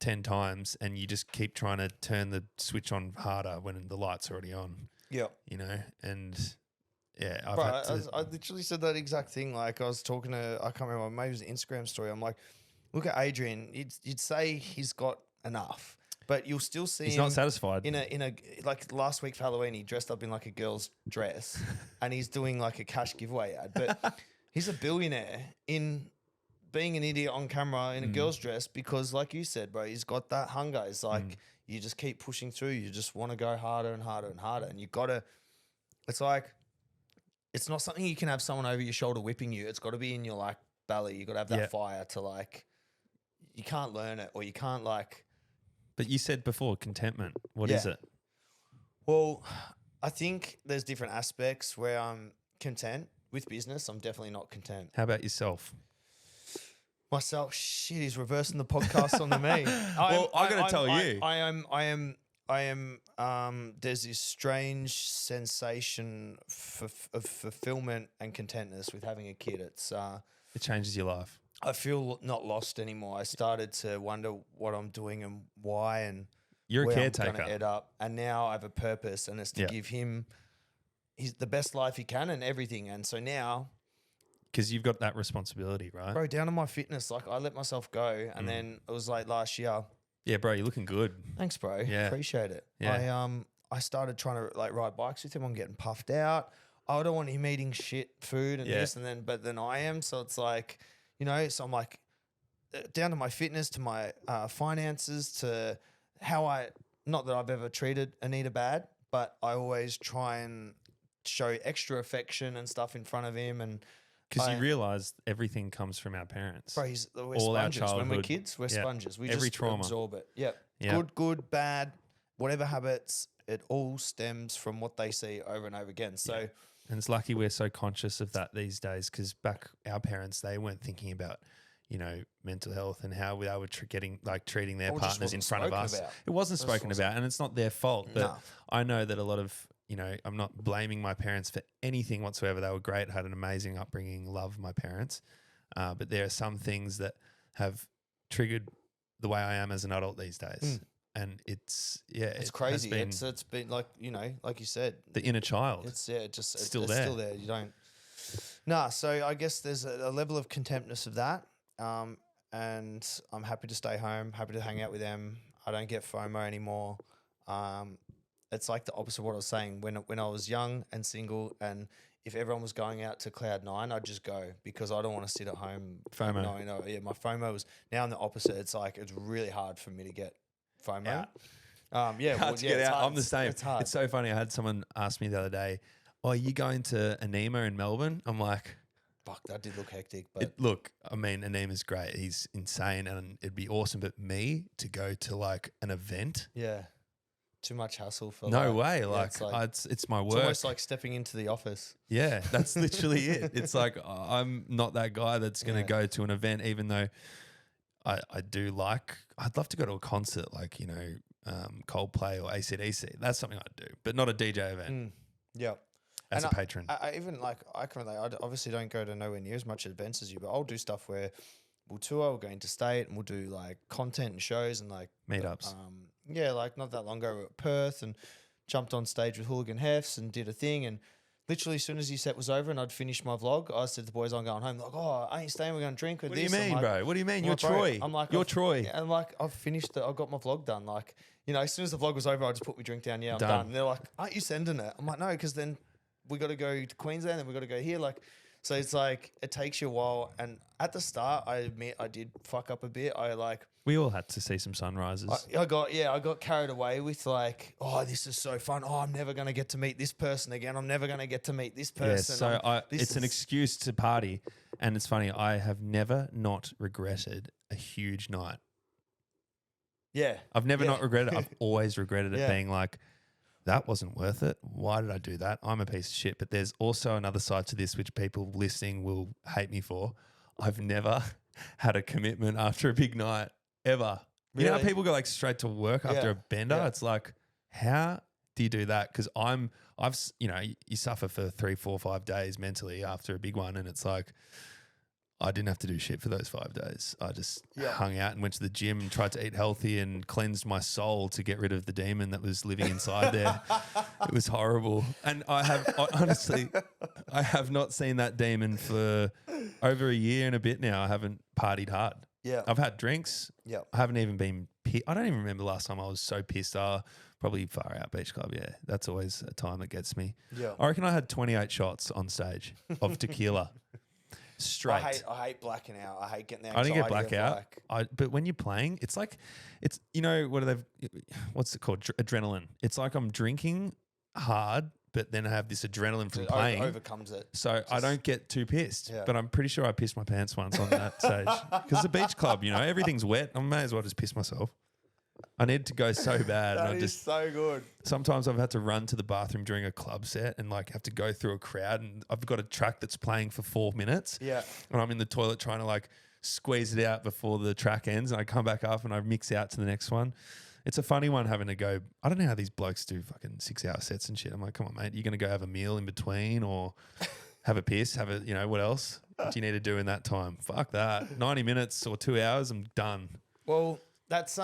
10 times and you just keep trying to turn the switch on harder when the light's already on, Yeah. and I've Bro, had to, I literally said that exact thing. Like I was talking to, I can't remember, maybe it was an Instagram story. I'm like, look at Adrian. You'd say he's got enough, but you'll still see he's him not satisfied. in a like last week for Halloween. He dressed up in like a girl's dress, and he's doing like a cash giveaway ad. But he's a billionaire in being an idiot on camera in a girl's dress because, like you said, bro, he's got that hunger. It's like you just keep pushing through. You just want to go harder and harder and harder, and you gotta. It's like. It's not something you can have someone over your shoulder whipping you. It's got to be in your like belly. You got to have that fire to like. You can't learn it, or you can't like. But you said before contentment. What is it? Well, I think there's different aspects where I'm content with business. I'm definitely not content. How about yourself? Myself, shit, he's reversing the podcast onto me. Well, I got to tell you. I am. There's this strange sensation of fulfillment and contentness with having a kid. It changes your life. I feel not lost anymore. I started to wonder what I'm doing and why, and You're a where I'm caretaker. going to end up. And now I have a purpose, and it's to give him the best life he can and everything. And so now, Because you've got that responsibility, right? bro, down to my fitness, like I let myself go, and then it was like last year. Yeah, bro, you're looking good. Thanks, bro. Yeah. Appreciate it. Yeah. I started trying to like ride bikes with him. I'm getting puffed out. I don't want him eating shit food and this and then, but then I am. So it's like, so I'm like down to my fitness, to my finances, to how not that I've ever treated Anita bad, but I always try and show extra affection and stuff in front of him. And Because you realise everything comes from our parents. bro, we're All our sponges. When we're childhood. kids, we're Yeah. sponges. We Every just trauma. absorb it. Yep. Yep. Good, bad, whatever habits, it all stems from what they see over and over again. So And it's lucky we're so conscious of that these days, because back our parents, they weren't thinking about, mental health and how they were treating their Or just partners in wasn't front of spoken us. about. It wasn't Just spoken wasn't. about, and it's not their fault. But No. I know that a lot of, I'm not blaming my parents for anything whatsoever. They were great, had an amazing upbringing, love my parents. But there are some things that have triggered the way I am as an adult these days. And it's crazy. Has been It's been like like you said, the inner child. it's Still it's there. still there. You don't. Nah. So I guess there's a level of contentness of that. And I'm happy to stay home, happy to hang out with them. I don't get FOMO anymore. It's like the opposite of what I was saying when I was young and single, and if everyone was going out to Cloud9, I'd just go because I don't want to sit at home. FOMO. No, yeah, my FOMO was now I'm the opposite. It's like it's really hard for me to get FOMO. Out. Hard to get it's out. hard. I'm the same. It's hard. It's so funny. I had someone ask me the other day, "Oh, are you going to Anema in Melbourne?" I'm like, Fuck, that did look hectic, but look, I mean, Anema's great. He's insane, and it'd be awesome. But me to go to like an event, yeah, too much hassle for no that. way. Yeah, Like, it's my it's work. almost like stepping into the office. Yeah, that's literally it. It's like I'm not that guy that's going to Yeah. go to an event, even though I do like. I'd love to go to a concert, like Coldplay or AC/DC. That's something I'd do, but not a DJ event Yeah. as And a patron. I even like I can relate. I obviously don't go to nowhere near as much events as you, but I'll do stuff where we'll tour, we'll go interstate, and we'll do like content and shows and like Meetups. Like not that long ago we were at Perth and jumped on stage with Hooligan Hefs and did a thing. And literally as soon as your set was over and I'd finished my vlog, I said to the boys, I'm going home. They're like, oh, I ain't staying. We're going to drink with What do this. you I'm mean, like, bro? What do you mean? I'm You're like, bro, Troy. I'm like, You're I've- Troy. Yeah, I'm like, I've finished it. I got my vlog done. Like, as soon as the vlog was over, I just put my drink down. Yeah, I'm Done. done. And they're like, aren't you sending it? I'm like, no, because then we got to go to Queensland and we got to go here. Like, so it's like, it takes you a while. And at the start, I admit I did fuck up a bit. We all had to see some sunrises. I got carried away with like, oh, this is so fun. Oh, I'm never going to get to meet this person again. I'm never going to get to meet this person. It's an excuse to party. And it's funny, I have never not regretted a huge night. Yeah. I've never not regretted it. I've always regretted it Yeah. being like, that wasn't worth it. Why did I do that? I'm a piece of shit. But there's also another side to this, which people listening will hate me for. I've never had a commitment after a big night, ever. You know how Really? people go like straight to work after Yeah. a bender? Yeah. It's like, how do you do that? Because you suffer for 3, 4, 5 days mentally after a big one. And it's like, I didn't have to do shit for those 5 days. I just hung out and went to the gym and tried to eat healthy and cleansed my soul to get rid of the demon that was living inside there. It was horrible. And I have not seen that demon for over a year and a bit now. I haven't partied hard. Yeah. I've had drinks. Yeah. I haven't even been I don't even remember the last time I was so pissed. Probably Far Out Beach Club. Yeah, that's always a time that gets me. Yeah. I reckon I had 28 shots on stage of tequila. Straight. I hate blacking out. I hate getting the I didn't get anxiety of, blackout. like- But when you're playing, it's like, what's it called? Adrenaline. It's like I'm drinking hard, but then I have this adrenaline from it playing. overcomes it. So I don't get too pissed. Yeah. But I'm pretty sure I pissed my pants once on that stage. Because the beach club, everything's wet. I may as well just piss myself. I need to go so bad. That and is so good. Sometimes I've had to run to the bathroom during a club set and like have to go through a crowd, and I've got a track that's playing for 4 minutes. Yeah. And I'm in the toilet trying to like squeeze it out before the track ends, and I come back up and I mix out to the next one. It's a funny one having to go. I don't know how these blokes do fucking 6-hour sets and shit. I'm like, come on, mate, you're going to go have a meal in between or have a piss, what else do you need to do in that time? Fuck that. 90 minutes or 2 hours, I'm done. Well, that's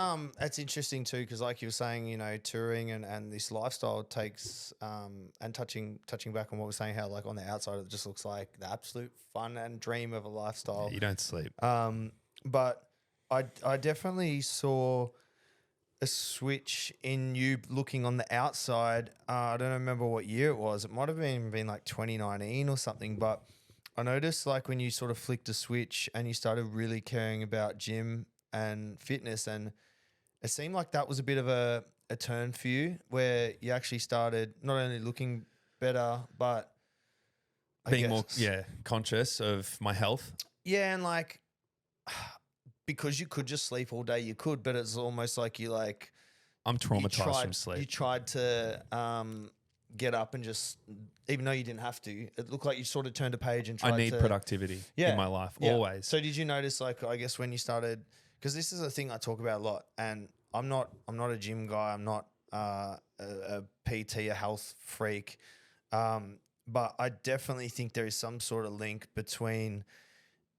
interesting too, because like you were saying, touring and this lifestyle takes and touching back on what we're saying, how like on the outside it just looks like the absolute fun and dream of a lifestyle. Yeah, you don't sleep. But I definitely saw a switch in you looking on the outside. I don't remember what year it was. It might have been like 2019 or something, but I noticed like when you sort of flicked a switch and you started really caring about gym and fitness, and it seemed like that was a bit of a turn for you where you actually started not only looking better, but being more conscious of my health. Yeah, and like because you could just sleep all day, you could, but it's almost like I'm traumatized from sleep. You tried to get up and just, even though you didn't have to, it looked like you sort of turned a page and tried I need to productivity in my life, always. So did you notice, like, I guess when you started, because this is a thing I talk about a lot, and I'm not a gym guy. I'm not a PT, a health freak. But I definitely think there is some sort of link between,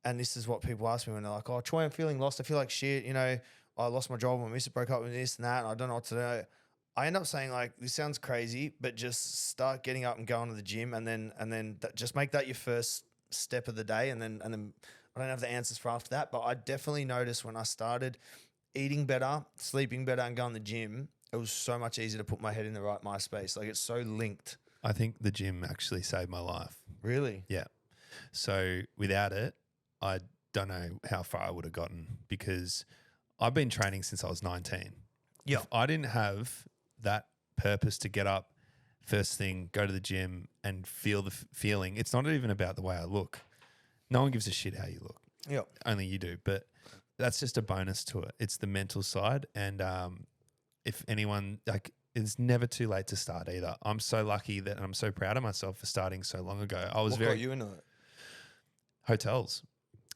and this is what people ask me when they're like, oh, Troy, I'm feeling lost. I feel like shit. You know, I lost my job. My missus broke up with this and that, and I don't know what to do. I end up saying, like, this sounds crazy, but just start getting up and going to the gym, and then just make that your first step of the day. And then I don't have the answers for after that, but I definitely noticed when I started eating better, sleeping better, and going to the gym, it was so much easier to put my head in the right mind space. Like, it's so linked. I think the gym actually saved my life. Really? Yeah. So without it, I don't know how far I would have gotten, because I've been training since I was 19. Yeah. If I didn't have that purpose to get up first thing, go to the gym and feel the feeling, it's not even about the way I look. No one gives a shit how you look. Yeah. Only you do. But that's just a bonus to it. It's the mental side. And if anyone, like, it's never too late to start either. I'm so lucky that I'm so proud of myself for starting so long ago. I was What got you into it? hotels.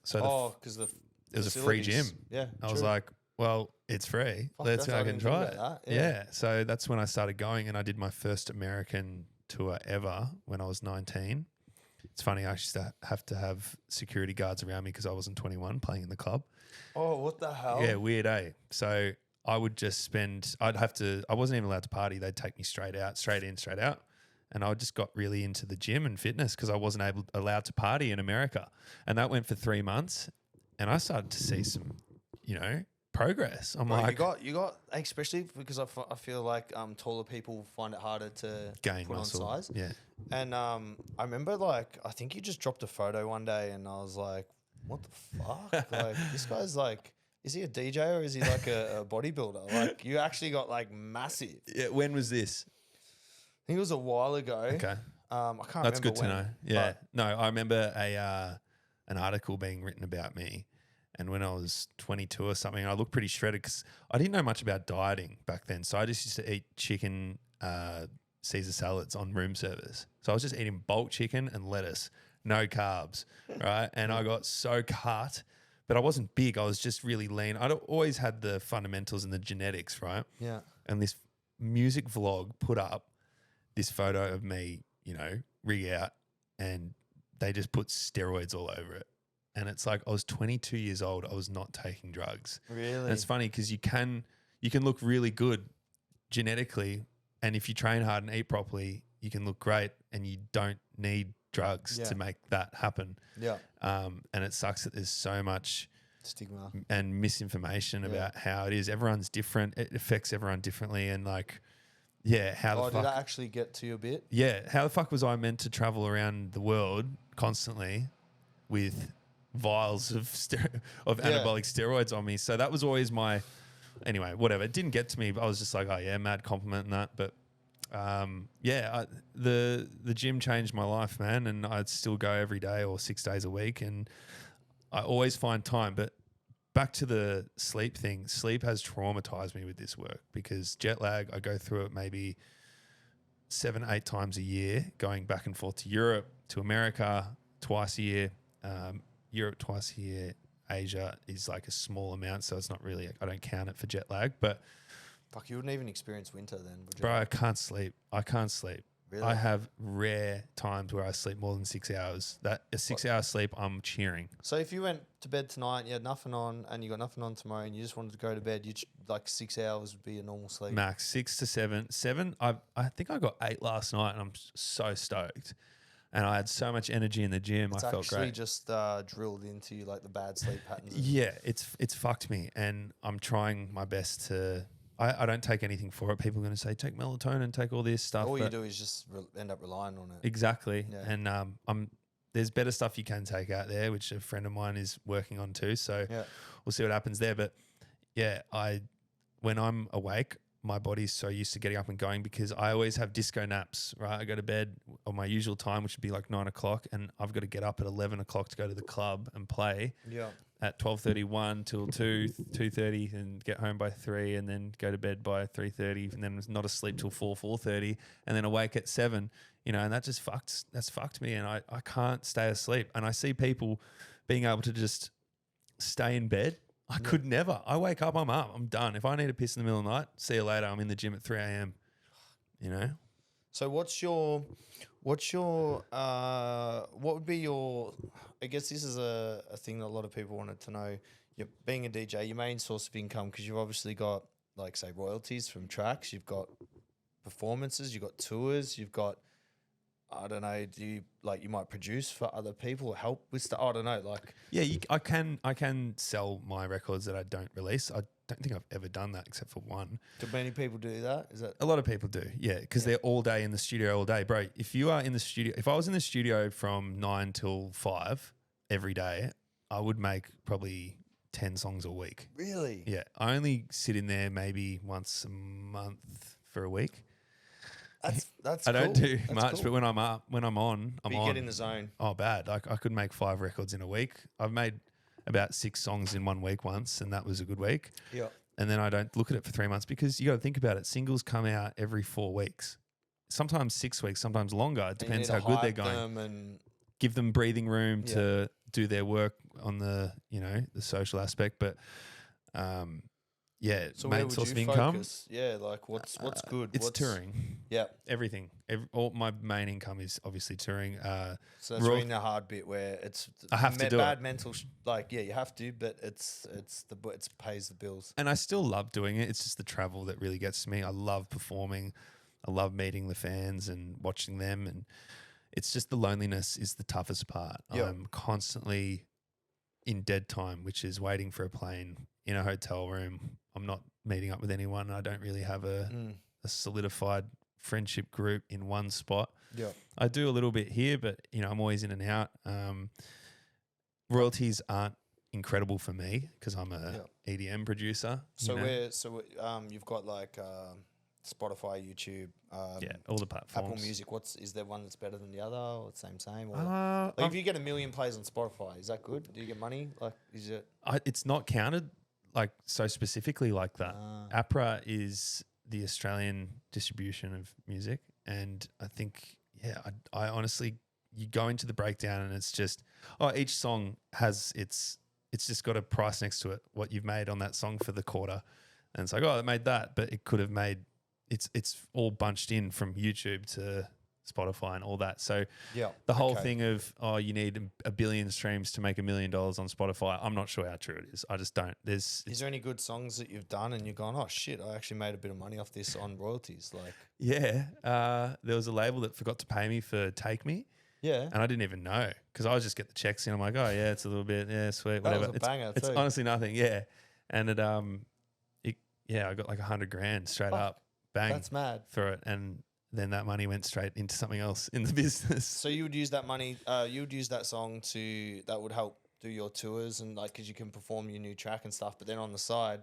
So because it was a free gym. Yeah. I was like, well, it's free. Fuck, Let's that's- I go and didn't think try it. about that. Yeah. Yeah. So that's when I started going, and I did my first American tour ever when I was 19. It's funny, I used to have security guards around me because I wasn't 21 playing in the club. oh, what the hell? Yeah, weird, eh? So I would just spend, I wasn't even allowed to party. They'd take me straight in, straight out. And I just got really into the gym and fitness because I wasn't allowed to party in America. And that went for 3 months. And I started to see some, progress. I'm Bro, like, you got, especially because I feel like taller people find it harder to gain put muscle. on size. Yeah. And I remember, like, I think you just dropped a photo one day, and I was like, what the fuck? Like, this guy's like, is he a DJ or is he like a bodybuilder? Like, you actually got like massive. Yeah. When was this? I think it was a while ago. Okay. I can't That's remember good to when, know. Yeah. but- No, I remember an article being written about me. And when I was 22 or something, I looked pretty shredded because I didn't know much about dieting back then. So I just used to eat chicken Caesar salads on room service. So I was just eating bulk chicken and lettuce, no carbs, right? And I got so cut, but I wasn't big. I was just really lean. I'd always had the fundamentals and the genetics, right? Yeah. And this music vlog put up this photo of me, rig out, and they just put steroids all over it. And it's like, I was 22 years old. I was not taking drugs. Really? And it's funny because you can look really good genetically, and if you train hard and eat properly, you can look great, and you don't need drugs to make that happen. Yeah. And it sucks that there's so much Stigma. and misinformation about how it is. Everyone's different. It affects everyone differently. And like, yeah, how the fuck? Did that actually get to you a bit? Yeah, how the fuck was I meant to travel around the world constantly with vials of anabolic steroids on me? So that was always my, anyway, whatever. It didn't get to me, but I was just like, oh yeah, mad compliment and that. But the gym changed my life, man, and I'd still go every day or 6 days a week, and I always find time. But back to the sleep thing, sleep has traumatized me with this work because jet lag, I go through it maybe 7-8 times a year, going back and forth to Europe, to America twice a year. Europe twice a year. Asia is like a small amount, so it's not really, I don't count it for jet lag. But Fuck, you wouldn't even experience winter then, would you? bro, I can't sleep. Really? I have rare times where I sleep more than 6 hours. That a 6 hour sleep, I'm cheering. So if you went to bed tonight, you had nothing on, and you got nothing on tomorrow, and you just wanted to go to bed, you like 6 hours would be a normal sleep. Max 6 to 7. 7. I think I got 8 last night, and I'm so stoked. And I had so much energy in the gym. It's I felt actually great. just drilled into you, like the bad sleep patterns. Yeah, it's fucked me, and I'm trying my best to. I don't take anything for it. People are going to say take melatonin, take all this stuff. All you do is just end up relying on it. Exactly, Yeah. and there's better stuff you can take out there, which a friend of mine is working on too. So Yeah. we'll see what happens there. But yeah, when I'm awake, my body's so used to getting up and going because I always have disco naps, right? I go to bed on my usual time, which would be like 9 o'clock, and I've got to get up at 11 o'clock to go to the club and play at 12:31 till 2:30 and get home by 3 and then go to bed by 3:30 and then not asleep till 4:30 and then awake at 7, you know, and that's fucked me and I can't stay asleep. And I see people being able to just stay in bed. I could never. I wake up, I'm up, I'm done. If I need a piss in the middle of the night, see you later. I'm in the gym at 3 a.m. You know? So what would be your, I guess this is a thing that a lot of people wanted to know. You're being a DJ, your main source of income, because you've obviously got, like, say, royalties from tracks, you've got performances, you've got tours, you've got, I don't know, you might produce for other people or help with stuff? I don't know, like. Yeah, I can sell my records that I don't release. I don't think I've ever done that except for one. Do many people do that? Is that a lot of people do? Yeah, because they're all day in the studio all day, bro. If you are in the studio, if I was in the studio from 9 till 5 every day, I would make probably 10 songs a week. Really? Yeah, I only sit in there maybe once a month for a week. That's I don't do That's much, cool. but when I'm on, I'm you on. get in the zone. Oh, bad. Like I could make 5 records in a week. I've made about 6 songs in 1 week once, and that was a good week. Yeah. And then I don't look at it for 3 months because you got to think about it. Singles come out every 4 weeks, sometimes 6 weeks, sometimes longer. It depends how good they're going. And give them breathing room to do their work on the, you know, the social aspect. But yeah, so where main would source you of income. focus? Yeah, like what's good? It's what's touring. Yeah. Everything. All my main income is obviously touring. So that's really the hard bit where it's I have to do bad it. mental like you have to, but it pays the bills. And I still love doing it. It's just the travel that really gets to me. I love performing. I love meeting the fans and watching them. And it's just the loneliness is the toughest part. Yep. I'm constantly in dead time, which is waiting for a plane in a hotel room. I'm not meeting up with anyone. I don't really have a solidified friendship group in one spot. Yeah. I do a little bit here, but you know, I'm always in and out. Royalties aren't incredible for me because I'm a EDM producer. So you know? you've got like Spotify, YouTube, all the platforms. Apple Music. Is there one that's better than the other, or same? Or like if you get 1 million plays on Spotify, is that good? Do you get money? Like, is it? It's not counted like so specifically like that. APRA is the Australian distribution of music, and I think I honestly, you go into the breakdown and it's just each song has it's just got a price next to it, what you've made on that song for the quarter, and it's like it made that, but it could have made it's all bunched in from YouTube to Spotify and all that. So the whole thing of you need a billion streams to make $1 million on Spotify, I'm not sure how true it is. I just don't. Is there any good songs that you've done and you've gone, oh shit, I actually made a bit of money off this on royalties? Like, there was a label that forgot to pay me for Take Me. Yeah. And I didn't even know because I was just get the checks in. I'm like, it's a little bit, sweet, That whatever. was a banger it's too. honestly nothing, And I got like $100,000 straight up, bang. That's mad. For it, and then that money went straight into something else in the business. So you would use that money, you would use that song that would help do your tours and like, because you can perform your new track and stuff. But then on the side,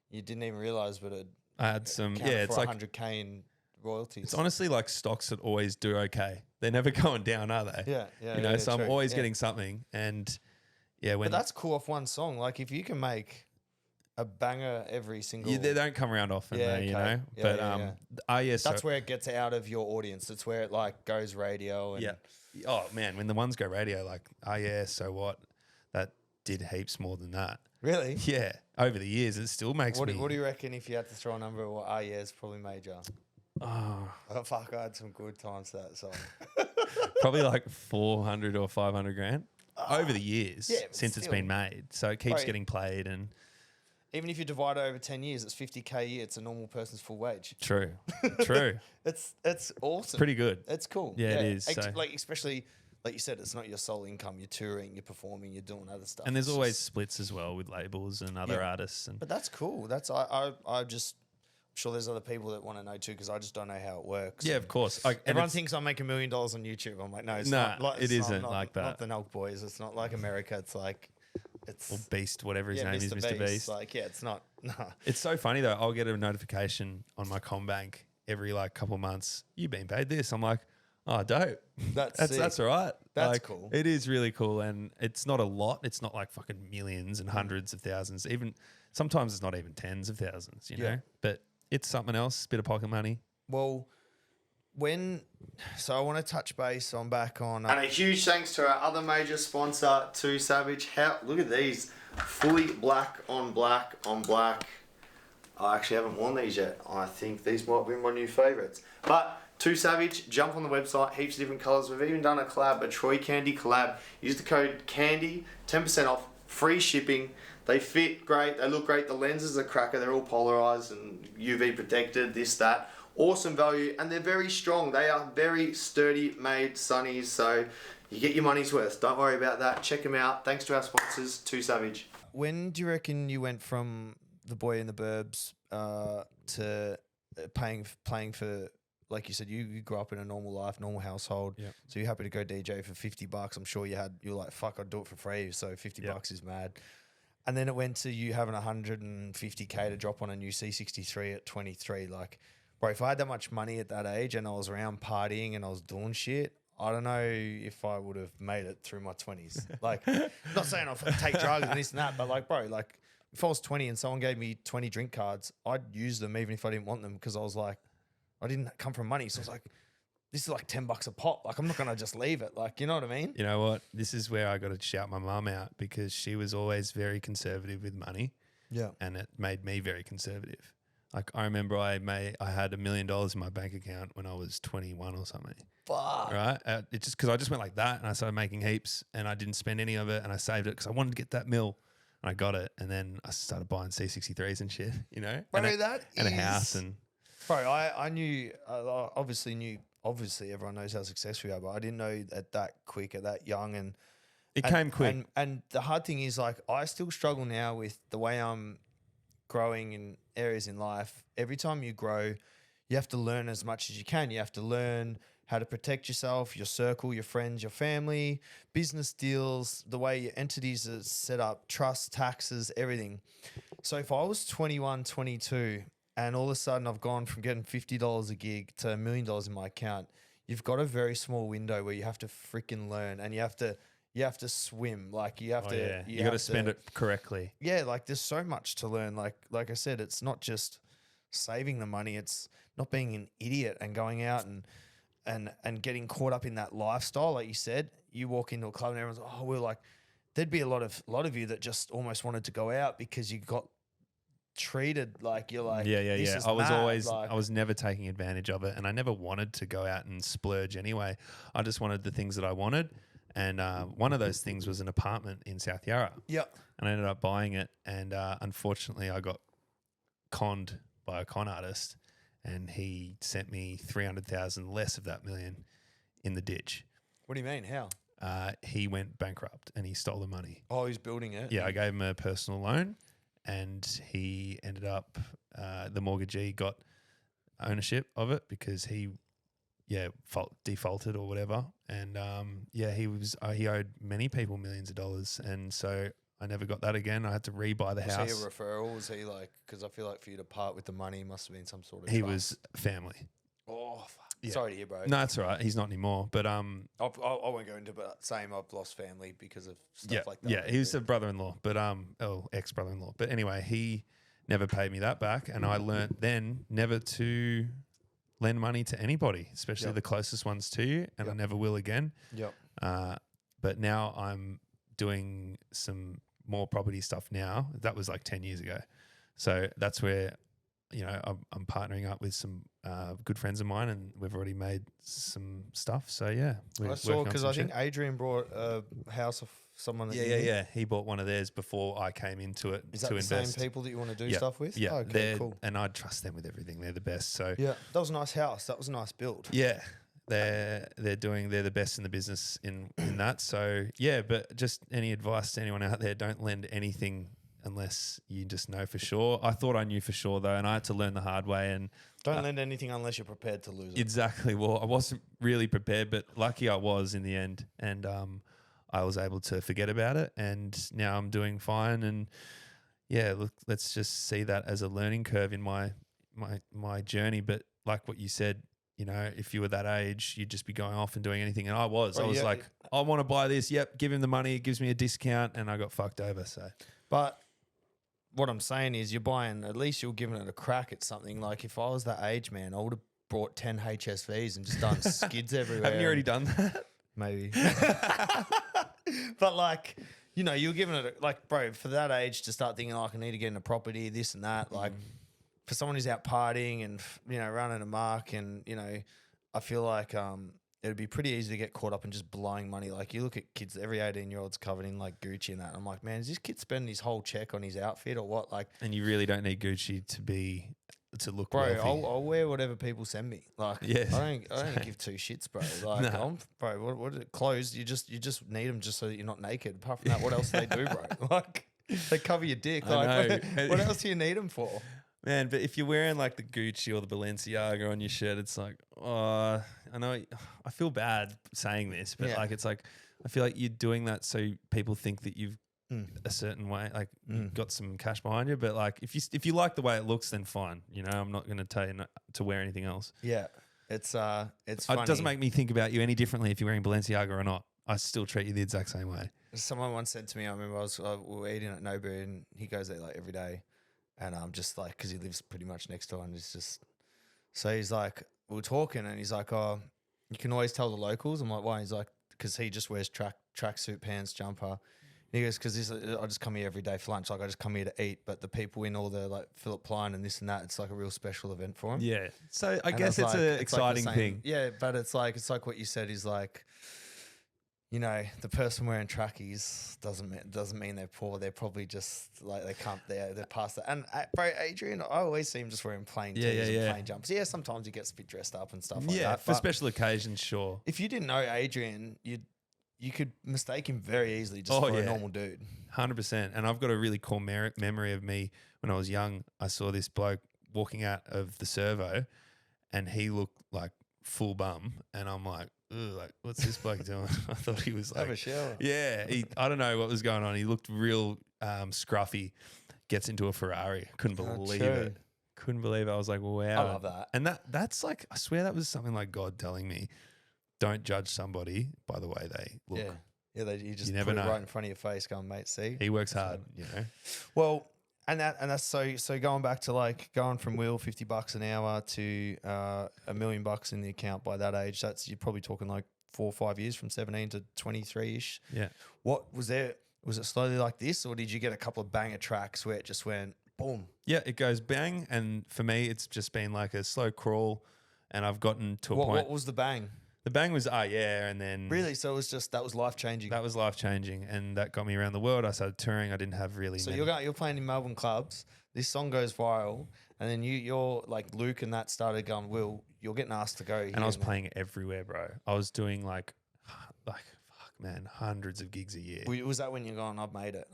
you didn't even realize, but I had some, it's like $100K in royalties. It's honestly like stocks that always do okay. They're never going down, are they? Yeah. So true. I'm always getting something, and but that's cool off one song. Like if you can make a banger every single. They don't come around often, you know. That's where it gets out of your audience. That's where it like goes radio. And Oh man, when the ones go radio, like so what? That did heaps more than that. Really? Yeah. Over the years, it still makes me. What do you reckon if you had to throw a number? What is probably major? Oh fuck! I had some good times to that song. Probably like 400 or 500 grand over the years since it's been made. So it keeps getting played and. Even if you divide it over 10 years, it's $50K a year. It's a normal person's full wage. True. It's awesome. Pretty good. It's cool. Yeah, it is. Like especially like you said, it's not your sole income. You're touring, you're performing, you're doing other stuff. And there's always splits as well with labels and other artists. But that's cool. That's I'm sure there's other people that want to know too, because I just don't know how it works. Yeah, of course. Everyone thinks I make $1 million on YouTube. I'm like, no, it's not. It isn't like that. Not the Nelk Boys. It's not like America. It's like. it's or Beast, whatever his name is, Mr. Mr. Beast. Like, yeah, it's not. Nah. It's so funny though. I'll get a notification on my CommBank every like couple months. You've been paid this. I'm like, oh, dope. That's sick. That's all right. That's like, cool. It is really cool, and it's not a lot. It's not like fucking millions and hundreds of thousands. Even sometimes it's not even tens of thousands. You know, but it's something else. Bit of pocket money. Well, so I want to touch base on back on, and a huge thanks to our other major sponsor, 2 Savage. Look at these, fully black on black on black. I actually haven't worn these yet. I think these might be my new favourites. But 2 Savage, jump on the website, heaps of different colours. We've even done a collab, a Troy Candy collab. Use the code CANDY, 10% off, free shipping. They fit great, they look great. The lenses are cracker, they're all polarised and UV protected, this, that. Awesome value, and they're very strong. They are very sturdy made sunnies, so you get your money's worth. Don't worry about that. Check them out. Thanks to our sponsors, 2 Savage. When do you reckon you went from the boy in the burbs to playing for, like you said, you grew up in a normal life, normal household, so you're happy to go DJ for $50. I'm sure you're like, fuck, I'd do it for free, so $50 is mad. And then it went to you having 150K to drop on a new C63 at 23. Like, bro, if I had that much money at that age and I was around partying and I was doing shit, I don't know if I would have made it through my 20s. Like, not saying I'll take drugs and this and that, but like, bro, like if I was 20 and someone gave me 20 drink cards, I'd use them even if I didn't want them, because I was like, I didn't come from money. So I was like, this is like $10 a pop. Like, I'm not going to just leave it. Like, you know what I mean? You know what? This is where I got to shout my mum out, because she was always very conservative with money. Yeah. And it made me very conservative. Like, I remember I had $1 million in my bank account when I was 21 or something. Fuck. Right? It's just because I just went like that and I started making heaps and I didn't spend any of it and I saved it because I wanted to get that mil. And I got it. And then I started buying C63s and shit, you know? Bro, and a house. And bro, I knew, obviously everyone knows how successful we are, but I didn't know that quick, at that young. And it came quick. And the hard thing is, like, I still struggle now with the way I'm growing in areas in life. Every time you grow, you have to learn as much as you can. You have to learn how to protect yourself, your circle, your friends, your family, business deals, the way your entities are set up, trust, taxes, everything. So if I was 21, 22, and all of a sudden I've gone from getting $50 a gig to $1 million in my account, you've got a very small window where you have to freaking learn, and you have to swim. Like, you have to. You got to spend it correctly. Yeah, like, there's so much to learn. Like I said, it's not just saving the money. It's not being an idiot and going out and getting caught up in that lifestyle. Like you said, you walk into a club and everyone's like, oh, we're like, there'd be a lot of you that just almost wanted to go out because you got treated like you're like, yeah. I was never taking advantage of it, and I never wanted to go out and splurge anyway. I just wanted the things that I wanted. And one of those things was an apartment in South Yarra. Yep. And I ended up buying it. And unfortunately, I got conned by a con artist, and he sent me 300,000 less of that million in the ditch. What do you mean? How? He went bankrupt and he stole the money. Oh, he's building it. Yeah, I gave him a personal loan, and he ended up, the mortgagee got ownership of it because he defaulted or whatever, and he owed many people millions of dollars, and so I never got that again. I had to rebuy the house. Was he a referral? Was he like? Because I feel like for you to part with the money, must have been some sort of. He was family. Oh, fuck. Yeah. Sorry to hear, bro. No, that's all right. He's not anymore. But I won't go into, but same. I've lost family because of stuff like that. Yeah, he was a brother-in-law, but ex-brother-in-law. But anyway, he never paid me that back, and I learnt then never to lend money to anybody, especially the closest ones to you, and I never will again. Yep. But now I'm doing some more property stuff now. That was like 10 years ago. So that's where, I'm partnering up with some good friends of mine, and we've already made some stuff. So yeah. I saw, because I think Adrian brought a house of someone. Yeah. He bought one of theirs before I came into it. Is that invest. The same people that you want to do stuff with? Yeah. Okay, cool. And I trust them with everything. They're the best. So yeah, that was a nice house. That was a nice build. Yeah. They're the best in the business in that. So yeah, but just any advice to anyone out there, don't lend anything unless you just know for sure. I thought I knew for sure though, and I had to learn the hard way. And don't lend anything unless you're prepared to lose it. Exactly. Well, I wasn't really prepared, but lucky I was in the end. And I was able to forget about it, and now I'm doing fine. And yeah, look, let's just see that as a learning curve in my journey. But like what you said, you know, if you were that age, you'd just be going off and doing anything. And I was like, I want to buy this. Yep, give him the money. It gives me a discount, and I got fucked over. So, But what I'm saying is, you're buying. At least you're giving it a crack at something. Like if I was that age, man, I would have brought 10 HSVs and just done skids everywhere. haven't you already done that? Maybe. But like, you know, you're giving it like, bro, for that age to start thinking like I need to get into property, this and that. Like for someone who's out partying and, you know, running amok, and, you know, I feel like it'd be pretty easy to get caught up in just blowing money. Like you look at kids, every 18-year-old's covered in like Gucci and that. And I'm like, man, is this kid spending his whole check on his outfit or what? Like, And you really don't need Gucci to look bro, wealthy. I'll wear whatever people send me. Like, Yeah. I don't give two shits, bro. Like, No. bro, what are clothes? You just need them just so that you're not naked. Apart from that, what else do they do, bro? Like, they cover your dick. I Like, know. what else do you need them for? Man, but if you're wearing like the Gucci or the Balenciaga on your shirt, it's like, oh, I know, I feel bad saying this, but Yeah. like, it's like, I feel like you're doing that so people think that you've a certain way, like you've got some cash behind you. But like, if you like the way it looks, then fine. You know, I'm not going to tell you not to wear anything else. Yeah, it's funny. It doesn't make me think about you any differently if you're wearing Balenciaga or not. I still treat you the exact same way. Someone once said to me, I remember we were eating at Nobu, and he goes there like every day, and just like because he lives pretty much next door, and it's just so he's like, we were talking, and he's like, oh, you can always tell the locals. I'm like, why? He's like, because he just wears tracksuit pants, jumper. And he goes, because I just come here every day for lunch. Like I just come here to eat, but the people in all the like Philip Plein and this and that, it's like a real special event for him. Yeah. So I And guess was it's like- an like the exciting same- thing. Yeah, but it's like what you said is like, you know, the person wearing trackies doesn't mean they're poor. They're probably just like they're past that. And bro, Adrian, I always see him just wearing plain tees and plain jumpers. Yeah, sometimes he gets a bit dressed up and stuff like Yeah, that. for but special occasions, sure. if you didn't know Adrian, you could mistake him very easily just for a normal dude. 100%. And I've got a really cool memory of me when I was young. I saw this bloke walking out of the servo, and he looked like full bum, and I'm like, ugh, like, what's this bloke doing? I thought he was like, Have a shower. yeah, I don't know what was going on. He looked real scruffy. Gets into a Ferrari. Couldn't believe it. Couldn't believe it. I was like, wow. I love that. And that's like, I swear that was something like God telling me, don't judge somebody by the way they look. Yeah. Yeah, you just never put it know. right in front of your face, going, mate, see? He works hard, you know. Well, and that's so going back to like going from wheel $50 an hour to $1 million in the account by that age. That's you're probably talking like 4 or 5 years from 17 to 23 ish. Yeah. What was there? Was it slowly like this, or did you get a couple of banger tracks where it just went boom? Yeah, it goes bang, and for me, it's just been like a slow crawl, and I've gotten to a point. What was the bang? The bang was and then Really? So it was just that was life changing. that was life changing, and that got me around the world. I started touring. I didn't have really. So many. you're playing in Melbourne clubs. This song goes viral, and then you're like Luke and that started going. Will you're getting asked to go? and I was playing everywhere, bro. I was doing like fuck, man, hundreds of gigs a year. Was that when you're going? I've made it.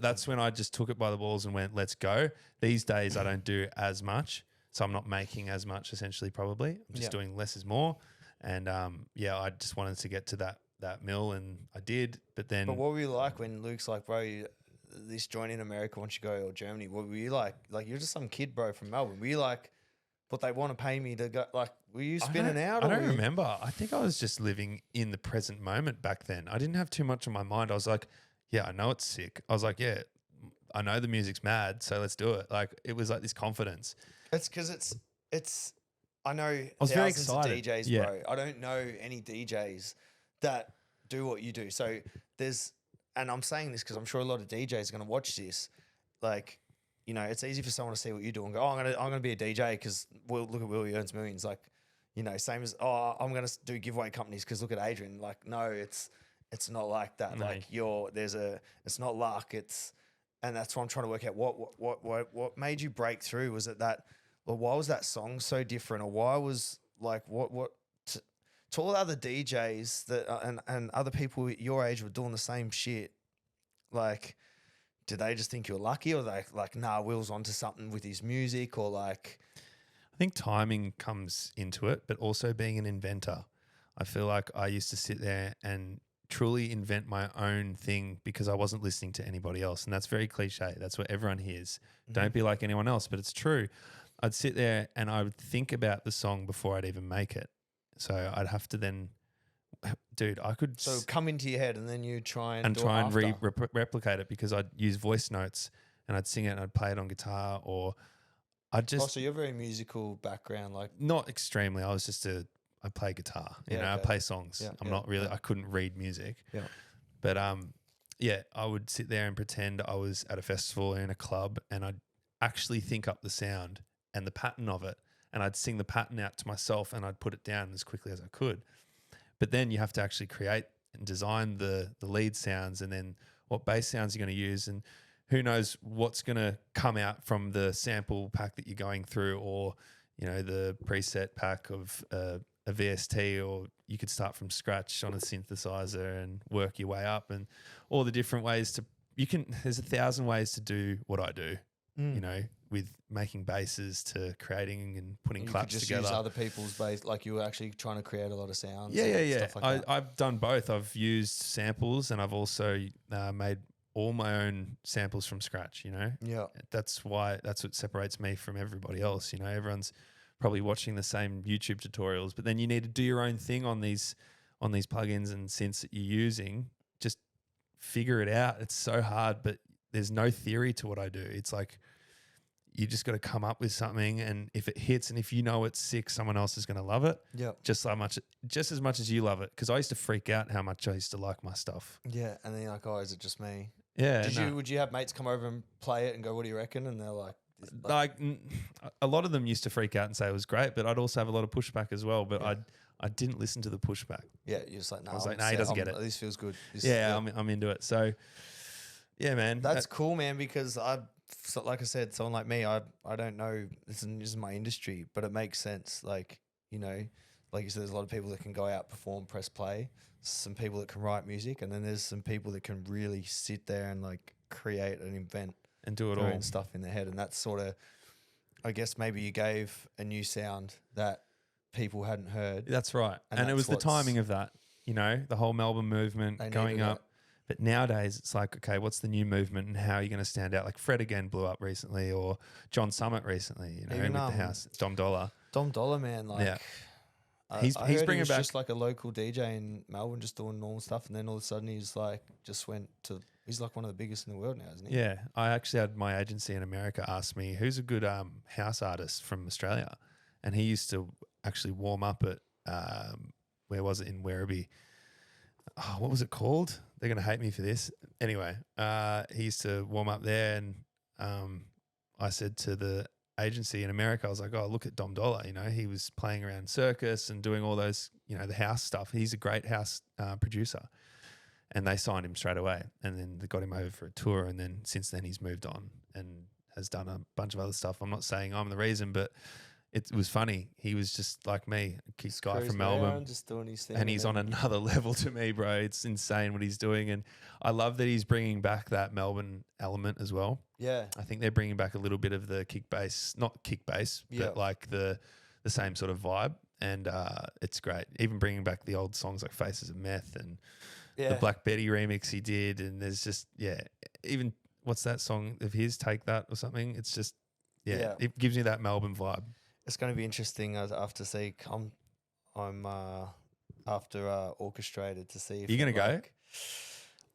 That's when I just took it by the balls and went, let's go. These days, I don't do as much, so I'm not making as much. Essentially, probably I'm just doing less is more. And I just wanted to get to that mill, and I did. But then, But what were you like when Luke's like, bro, this joint in America once you go, or Germany? What were you like? Like you're just some kid, bro, from Melbourne. Were you like, but they want to pay me to go? Like, were you spinning out? I or don't were you- remember. I think I was just living in the present moment back then. I didn't have too much on my mind. I was like, yeah, I know it's sick. I was like, yeah, I know the music's mad, so let's do it. Like it was like this confidence. It's because it's. I know I was very thousands of excited. DJs, Yeah. bro. I don't know any DJs that do what you do. So and I'm saying this because I'm sure a lot of DJs are going to watch this. Like, you know, it's easy for someone to see what you do and go, oh, I'm gonna be a DJ because look at Will, he earns millions. Like, you know, same as I'm gonna do giveaway companies because look at Adrian. Like, no, it's not like that. No. Like it's not luck. And that's what I'm trying to work out. What made you break through? Was it that? Well, why was that song so different, or why was like to all other DJs that and other people your age were doing the same shit? Like, did they just think you're lucky, or they like, nah, Will's onto something with his music, or like? I think timing comes into it, but also being an inventor. I feel like I used to sit there and truly invent my own thing because I wasn't listening to anybody else. And that's very cliche. That's what everyone hears. Don't be like anyone else, but it's true. I'd sit there and I would think about the song before I'd even make it. So I'd have to then, dude, I could So come into your head and then you try and replicate it because I'd use voice notes and I'd sing it and I'd play it on guitar, or I'd just. Oh, so you're very musical background, like not extremely. I play guitar, you know, I play songs. Yeah, I'm not really, I couldn't read music. Yeah. But yeah, I would sit there and pretend I was at a festival or in a club, and I'd actually think up the sound and the pattern of it, and I'd sing the pattern out to myself and I'd put it down as quickly as I could. But then you have to actually create and design the lead sounds, and then what bass sounds you're going to use, and who knows what's going to come out from the sample pack that you're going through, or, you know, the preset pack of a VST, or you could start from scratch on a synthesizer and work your way up, and all the different ways there's 1,000 ways to do what I do, you know, with making basses to creating and putting claps together. Use other people's bass, like you were actually trying to create a lot of sounds. Yeah. Stuff like that. I've done both. I've used samples and I've also made all my own samples from scratch, you know? Yeah. That's what separates me from everybody else. You know, everyone's probably watching the same YouTube tutorials, but then you need to do your own thing on these plugins and synths that you're using. Just figure it out. It's so hard, but there's no theory to what I do. It's like you just got to come up with something, and if it hits and if you know it's sick, someone else is going to love it. Yeah. Just as much as you love it. Because I used to freak out how much I used to like my stuff. Yeah, and then you're like, oh, is it just me? Yeah. Would you have mates come over and play it and go, what do you reckon? And they're like a lot of them used to freak out and say it was great, but I'd also have a lot of pushback as well. But I didn't listen to the pushback. Yeah, you're just like, no. I was like, no, he doesn't get it. This feels good. I'm into it. So, yeah, man. That's cool, man, because like I said, someone like me, I don't know, this is my industry, but it makes sense. Like, you know, like you said, there's a lot of people that can go out, perform, press play, some people that can write music, and then there's some people that can really sit there and like create and invent and do it their all own stuff in their head. And that's sort of, I guess maybe you gave a new sound that people hadn't heard. That's right. And it was the timing of that, you know, the whole Melbourne movement going up. But nowadays it's like, okay, what's the new movement and how are you going to stand out? Like Fred again blew up recently, or John Summit recently, you know, with the house. Dom Dollar, man. Like, yeah. He's bringing he back just like a local DJ in Melbourne, just doing normal stuff. And then all of a sudden he's like, he's like one of the biggest in the world now, isn't he? Yeah. I actually had my agency in America ask me, who's a good house artist from Australia? And he used to actually warm up at, where was it, in Werribee? Oh, what was it called? They're going to hate me for this. Anyway, he used to warm up there, and I said to the agency in America, I was like, oh, look at Dom Dollar. You know, he was playing around circus and doing all those, you know, the house stuff. He's a great house producer. And they signed him straight away. And then they got him over for a tour. And then since then he's moved on and has done a bunch of other stuff. I'm not saying I'm the reason, but it was funny. He was just like me, a guy from Melbourne, just doing his thing, and he's on another level to me, bro. It's insane what he's doing, and I love that he's bringing back that Melbourne element as well. Yeah, I think they're bringing back a little bit of the kick bass, not kick bass, but like the same sort of vibe, and it's great. Even bringing back the old songs like Faces of Meth and the Black Betty remix he did, and there's just even what's that song of his, Take That or something? It's just it gives you that Melbourne vibe. It's going to be interesting after see. I'm after orchestrated to see if you're going to go.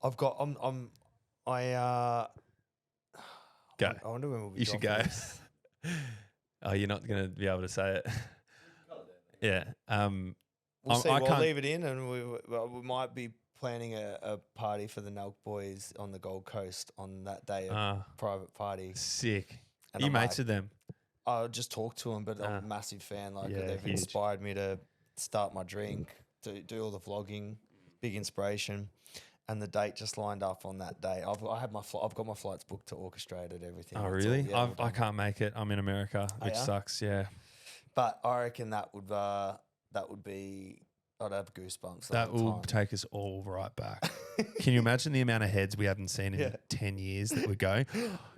I've got. Go. I wonder when we'll be. You should go. Oh, you're not going to be able to say it. Yeah. We'll see. We'll leave it in, and we might be planning a party for the Nelk boys on the Gold Coast on that day. A private party. Sick. And you mates with them? I just talked to them, but I'm a massive fan. Like they've huge. inspired me to start my drink, to do all the vlogging, big inspiration. And the date just lined up on that day. I've got my flights booked to Orchestrated, everything. Oh, really? I can't make it. I'm in America, which sucks. Yeah. But I reckon that would be. I'd have goosebumps. That will take us all right back. Can you imagine the amount of heads we haven't seen in 10 years that would go?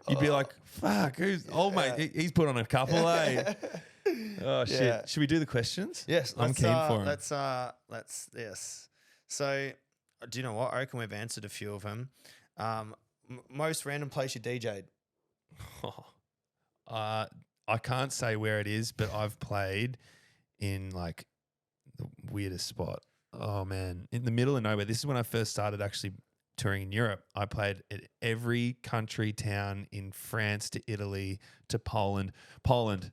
You'd be like, fuck, who's old mate? He's put on a couple, eh? Oh, shit. Yeah. Should we do the questions? Yes. I'm keen for them. Let's yes. So do you know what? I reckon we've answered a few of them. Most random place you DJ'd? I can't say where it is, but I've played in like the weirdest spot. Oh man, in the middle of nowhere. This is when I first started actually touring in Europe. I played at every country town in France to Italy to Poland. Poland,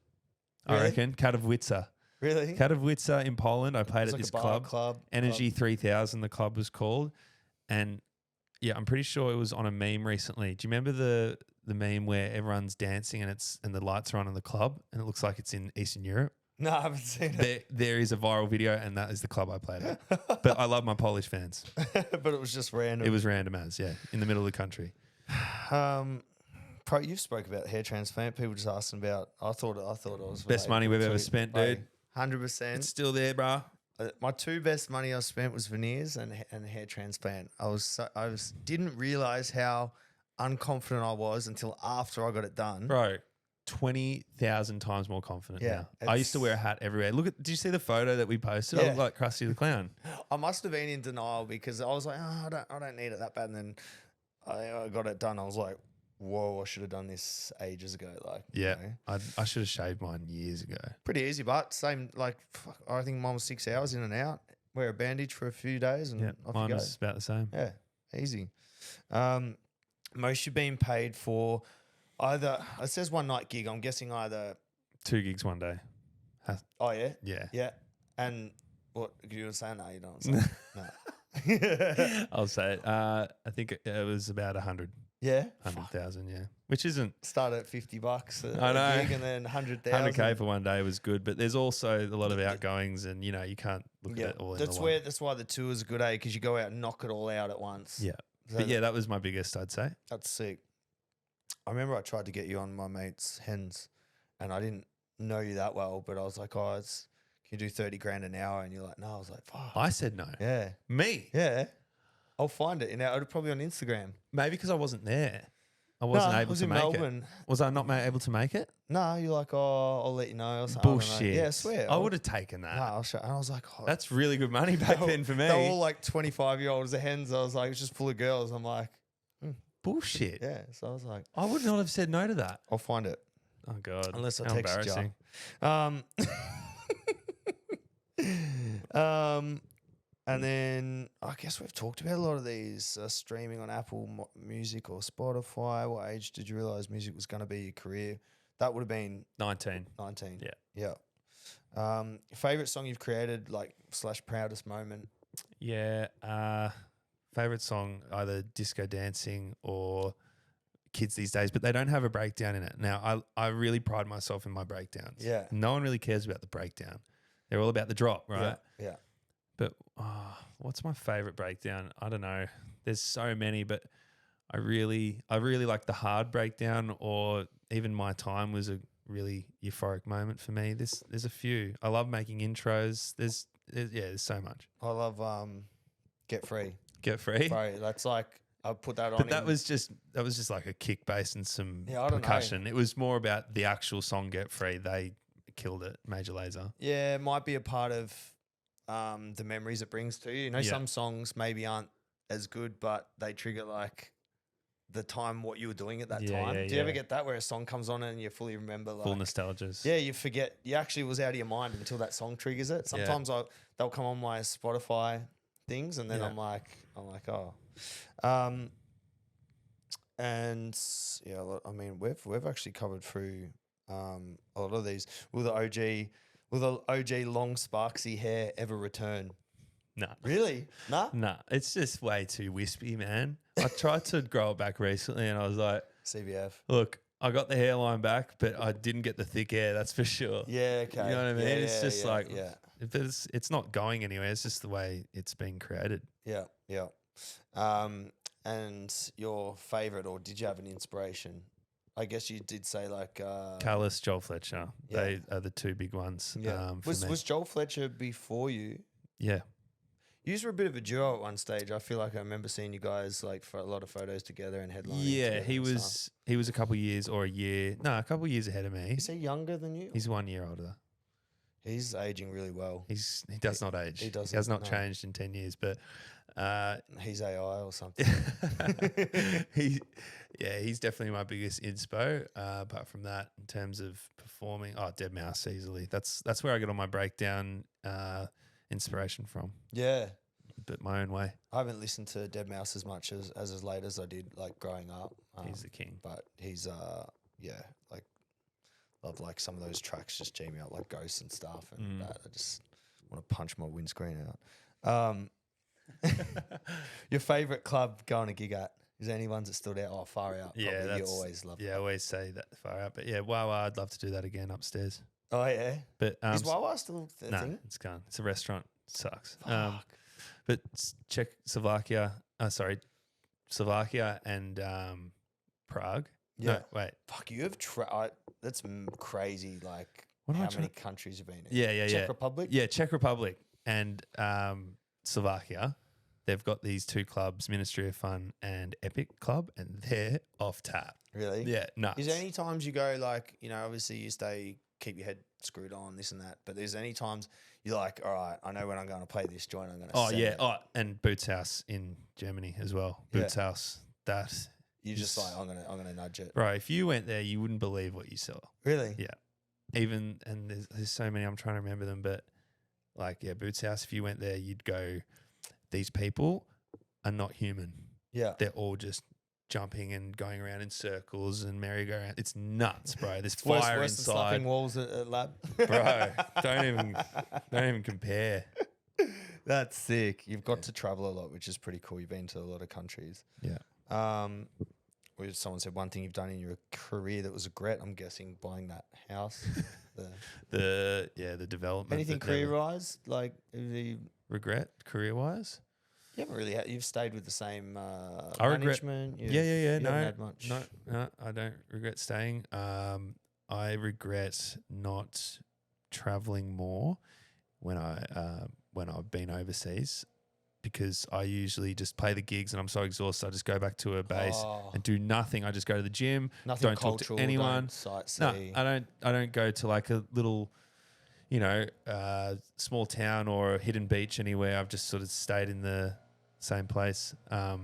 Really? I reckon. Katowice. Really? Katowice in Poland. I played It's at like this a bar club. Energy 3000, the club was called. And yeah, I'm pretty sure it was on a meme recently. Do you remember the meme where everyone's dancing and the lights are on in the club and it looks like it's in Eastern Europe? No, I haven't seen it. There is a viral video and that is the club I played at. But I love my Polish fans. But it was just random. It was random as, yeah, in the middle of the country. You spoke about hair transplant. People just asking about. I thought it was Best money we've ever spent, dude. 100%. It's still there, bro. My two best money I spent was veneers and hair transplant. I didn't realize how unconfident I was until after I got it done. Bro, 20,000 times more confident Yeah, now. I used to wear a hat everywhere. Did you see the photo that we posted? I Yeah. look like Krusty the Clown. I must have been in denial because I was like, I don't need it that bad. And then I got it done. I was like, whoa, I should have done this ages ago. Like, Yeah, you know. I should have shaved mine years ago. Pretty easy, but same, like, I think mine was 6 hours in and out. Wear a bandage for a few days and Yeah, off mine you go. was about the same. Yeah, easy. Most you've been paid for either, it says one night gig. I'm guessing either, 2 gigs one day. oh, yeah? Yeah. Yeah. And what, you were saying? No, you don't say no. I'll say it. I think it was about 100. Yeah. 100,000, yeah. Which isn't Start at $50 I know. gig and then 100,000. 100K for one day was good, but there's also a lot of outgoings and, you can't look Yeah, at it all in that's the where one. that's why the tour is a good, because you go out and knock it all out at once. Yeah. So But yeah, that was my biggest, I'd say. that's sick. I remember I tried to get you on my mate's hens, and I didn't know you that well, but I was like, can you do 30 grand an hour? And you're like, no. I was like, fuck. I said no. Yeah, Me? yeah. I'll find it. Probably on Instagram. Maybe because I wasn't there. I wasn't No, able was to in make Melbourne. it. Was I not able to make it? No, you're like, I'll let you know. Or something. I don't know. Bullshit. Yeah, I swear. I would have taken that. No, I'll show. And I was like, That's really good money back then for me. They were all like 25-year-olds at hens. I was like, it's just full of girls. I'm like, Bullshit. yeah. So I was like, I would not have said no to that. I'll find it. Oh, God. Unless I How text you. embarrassing. And then I guess we've talked about a lot of these streaming on Apple Music or Spotify. What age did you realize music was going to be your career? That would have been 19. 19. Yeah. Yeah. Favorite song you've created, / proudest moment? Yeah. Favorite song, either disco dancing or kids these days, but they don't have a breakdown in it. Now, I really pride myself in my breakdowns. Yeah. No one really cares about the breakdown. They're all about the drop, right? Yeah. But what's my favorite breakdown? I don't know. There's so many, but I really like the hard breakdown, or even My Time was a really euphoric moment for me. There's a few. I love making intros. There's so much. I love Get Free. Get Free. Bro, that's like, I put that on. But that was just like a kick bass and some I don't know. percussion. It was more about the actual song Get Free. They killed it. Major Lazer. Yeah, it might be a part of the memories it brings to you. You know, some songs maybe aren't as good, but they trigger like the time, what you were doing at that time. Do you ever get that where a song comes on and you fully remember? Like, Full nostalgias. Yeah, you forget. You actually was out of your mind until that song triggers it. Sometimes they'll come on my Spotify things, and then I'm like, oh. And yeah, I mean, we've actually covered through a lot of these. Will the OG long Sparksy hair ever return? Nah. Really? Nah? Nah. It's just way too wispy, man. I tried to grow it back recently and I was like, CBF. look, I got the hairline back, but I didn't get the thick hair, that's for sure. Yeah, okay. You know what I mean? It's just yeah. it's not going anywhere. It's just the way it's been created. Yeah. And your favorite, or did you have an inspiration? I guess you did say like Callus, Joel Fletcher. Yeah. They are the two big ones. Yeah. For me. Was Joel Fletcher before you? Yeah. You were a bit of a duo at one stage. I feel like I remember seeing you guys like for a lot of photos together and headlining. Yeah, together he and was stuff. a couple years or a couple years ahead of me. Is he younger than you? He's 1 year older. He's aging really well. He does not age. He doesn't, He has not no. changed in 10 years, but He's AI or something. he's definitely my biggest inspo. Apart from that, in terms of performing, Dead Mouse easily. That's where I get all my breakdown inspiration from, Yeah. but my own way. I haven't listened to Dead Mouse as much as late as I did like growing up. He's the king. But he's like love like some of those tracks just G me up like Ghosts and stuff and that. I just want to punch my windscreen out. Your favorite club going to gig at? Is there any ones that stood out? Oh, Far Out. Yeah, Probably. You that's always love. Yeah, I always say that Far Out, but yeah, wow, I'd love to do that again upstairs. Oh yeah. But Is Wawa still the thing? it's gone. It's a restaurant. It sucks. Fuck. But Slovakia and Prague. Yeah. No, wait. Fuck, you have that's crazy. Like What am I how many trying- countries you've been in? Yeah. Czech Republic. Yeah, Czech Republic and Slovakia. They've got these two clubs, Ministry of Fun and Epic Club, and they're off tap. Really? Yeah, nuts. Is there any times you go like, obviously you keep your head screwed on, this and that, but there's any times you're like, all right, I know when I'm going to play this joint, I'm going to send it. And Boots House in Germany as well. Boots House, that. You're just like, I'm gonna nudge it. Bro, if you went there, you wouldn't believe what you saw. Really? Yeah. And there's so many, I'm trying to remember them, but like, yeah, Boots House, if you went there, you'd go, these people are not human. Yeah. They're all just jumping and going around in circles and merry-go-round. It's nuts, bro. There's fire worse than inside. slapping walls at lab. Bro, don't even compare. That's sick. You've got to travel a lot, which is pretty cool. You've been to a lot of countries. Yeah. Where someone said one thing you've done in your career that was a regret. I'm guessing buying that house. The development. Anything that never- career-wise? Like, you Regret career-wise? haven't really you've stayed with the same I regret- management. Yeah. You haven't No, had much. no, I don't regret staying. I regret not traveling more when I've been overseas, because I usually just play the gigs and I'm so exhausted. I just go back to a base and do nothing. I just go to the gym. Nothing don't cultural. talk to anyone. Don't sightsee. No, I don't go to like a little, small town or a hidden beach anywhere. I've just sort of stayed in the same place. What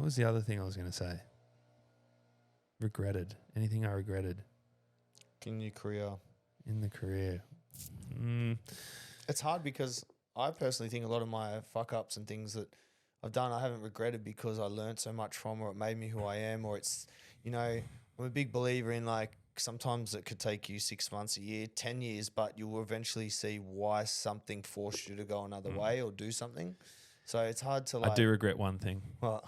was the other thing I was going to say? Regretted. Anything I regretted In your career. in the career? It's hard because I personally think a lot of my fuck ups and things that I've done, I haven't regretted because I learned so much from, or it made me who I am, or it's, I'm a big believer in like, sometimes it could take you 6 months, a year, 10 years, but you will eventually see why something forced you to go another way or do something. So it's hard to like. I do regret one thing. What?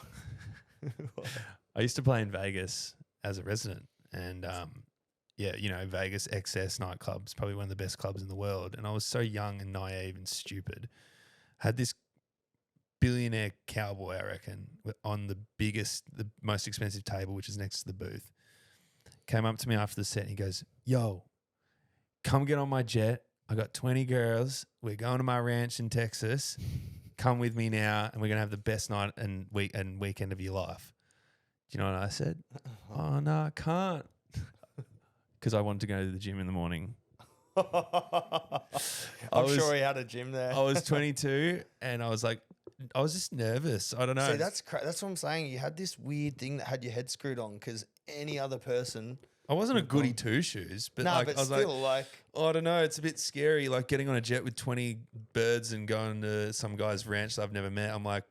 I used to play in Vegas as a resident, and Vegas XS nightclub is probably one of the best clubs in the world. And I was so young and naive and stupid. Had this billionaire cowboy, I reckon, on the most expensive table, which is next to the booth. Came up to me after the set and he goes, "Yo, come get on my jet. I got 20 girls. We're going to my ranch in Texas. Come with me now, and we're going to have the best night and weekend of your life." Do you know what I said? Oh, no, I can't. Because I wanted to go to the gym in the morning. I'm sure he had a gym there. I was 22 and I was just nervous. I don't know. See, that's what I'm saying. You had this weird thing that had your head screwed on because any other person. I wasn't a goody two shoes, but No, like, but I was still, like I don't know. It's a bit scary, like getting on a jet with 20 birds and going to some guy's ranch that I've never met. I'm like,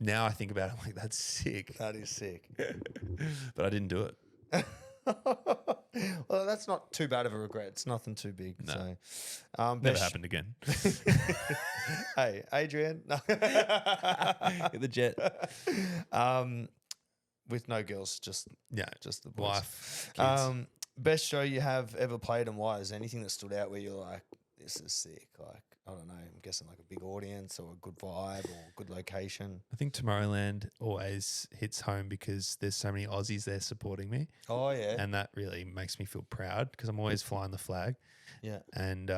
now I think about it, I'm like, that's sick. that is sick. But I didn't do it. Well, that's not too bad of a regret. It's nothing too big. No. So, Never happened again. Hey, Adrian. No. Hit the jet. With no girls, just the boys. Wife, kids. Best show you have ever played and why? Is there anything that stood out where you're like, this is sick? Like, I don't know. I'm guessing like a big audience or a good vibe or a good location. I think Tomorrowland always hits home because there's so many Aussies there supporting me. Oh yeah. And that really makes me feel proud because I'm always flying the flag. Yeah. And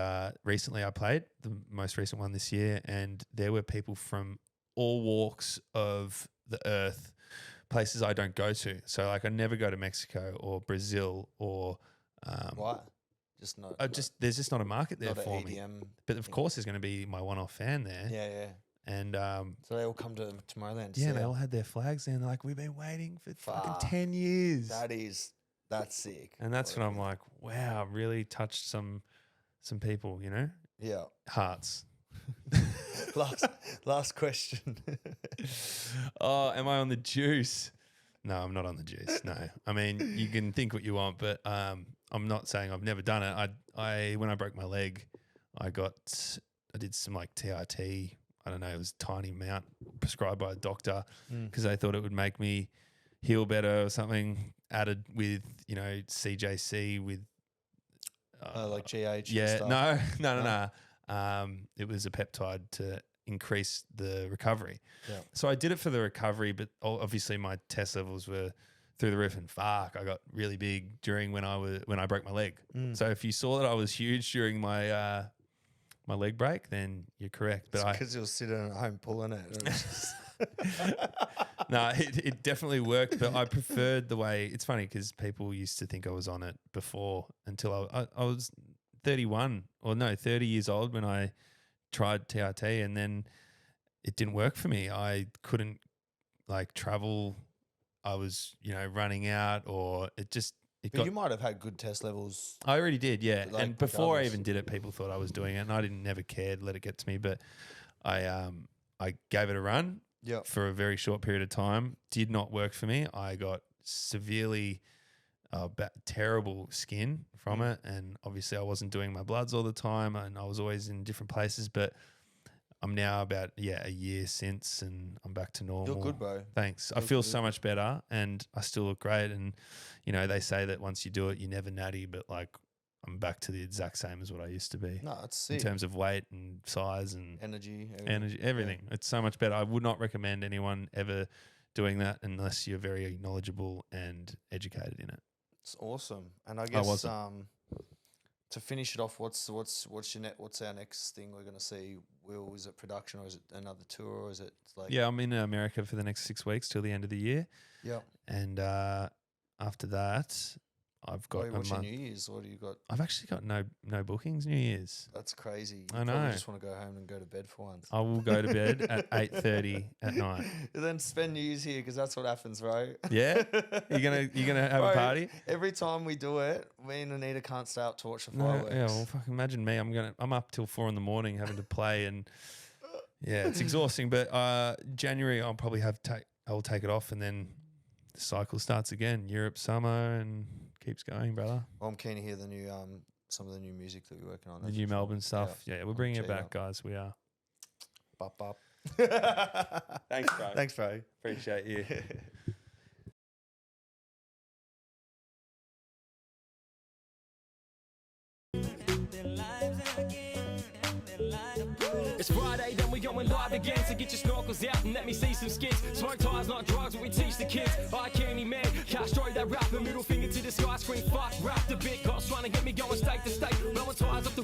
recently I played the most recent one this year, and there were people from all walks of the earth, places I don't go to. So like I never go to Mexico or Brazil or Why? Just not. There's just not a market there not for an me. EDM But of course, there's going to be my one-off fan there. Yeah. And So they all come to Tomorrowland. yeah, they all had their flags there, and they're like, we've been waiting for fucking Fuck. 10 years. That's sick. And that's when I'm like, wow, really touched some people, you know? Yeah. Hearts. Last question. Oh, am I on the juice? No, I'm not on the juice. No. I mean, you can think what you want, but I'm not saying I've never done it. I when I broke my leg, I did some like TRT. I don't know, it was a tiny amount prescribed by a doctor because they thought it would make me heal better or something, added with, you know, CJC with like GH. And yeah, stuff. no. It was a peptide to increase the recovery. Yeah. So I did it for the recovery, but obviously my test levels were through the roof, and fuck, I got really big during when I broke my leg. So if you saw that I was huge during my my leg break, then you're correct. But because you'll sit at home pulling it. no, it definitely worked, but I preferred the way. It's funny because people used to think I was on it before until I was 30 years old when I tried TRT, and then it didn't work for me. I couldn't like travel. I was, you know, running out, or But you might have had good test levels. I already did, yeah. Like, and before I regardless. even did it, people thought I was doing it, and I never cared, let it get to me. But I gave it a run for a very short period of time. Did not work for me. I got severely terrible skin from it, and obviously I wasn't doing my bloods all the time, and I was always in different places. But I'm now about a year since, and I'm back to normal. You're good, bro. Thanks. I feel so much better, and I still look great. And you know, they say that once you do it, you never natty, but like I'm back to the exact same as what I used to be. No, it's in sick. terms of weight and size and Energy, everything. It's so much better. I would not recommend anyone ever doing that unless you're very knowledgeable and educated in it. It's awesome. And I guess wasn't. to finish it off, what's our next thing we're going to see? Will, is it production, or is it another tour, or is it like? Yeah, I'm in America for the next 6 weeks till the end of the year. Yeah. And after that, I've got What's a your month. New Year's? What do you got? I've actually got no bookings New Year's. That's crazy. You I know. probably just want to go home and go to bed for once. I will go to bed at 8:30 at night. And then spend New Year's here, because that's what happens, bro. Yeah? You're gonna have Bro, a party? Every time we do it, me and Anita can't stay up to watch the No, fireworks. yeah, well, fucking imagine me. I'm up till 4 a.m. having to play, and yeah, it's exhausting. But January, I'll probably I'll take it off, and then the cycle starts again. Europe summer and keeps going, brother. Well, I'm keen to hear the new some of the new music that you're working on. The that's new for sure. Melbourne stuff. Yeah, we're bringing it check it back, out. guys. We are. Bop, bop. Thanks, bro. Thanks, bro. Appreciate you. It's Friday, then we going live again. So get your snorkels out and let me see some skins. Smoke ties, not drugs, what we teach the kids. I can't even man, castrate that rapper. Middle finger to the sky, scream fuck, rap the big cops trying to get me going state to state. Blowing ties up the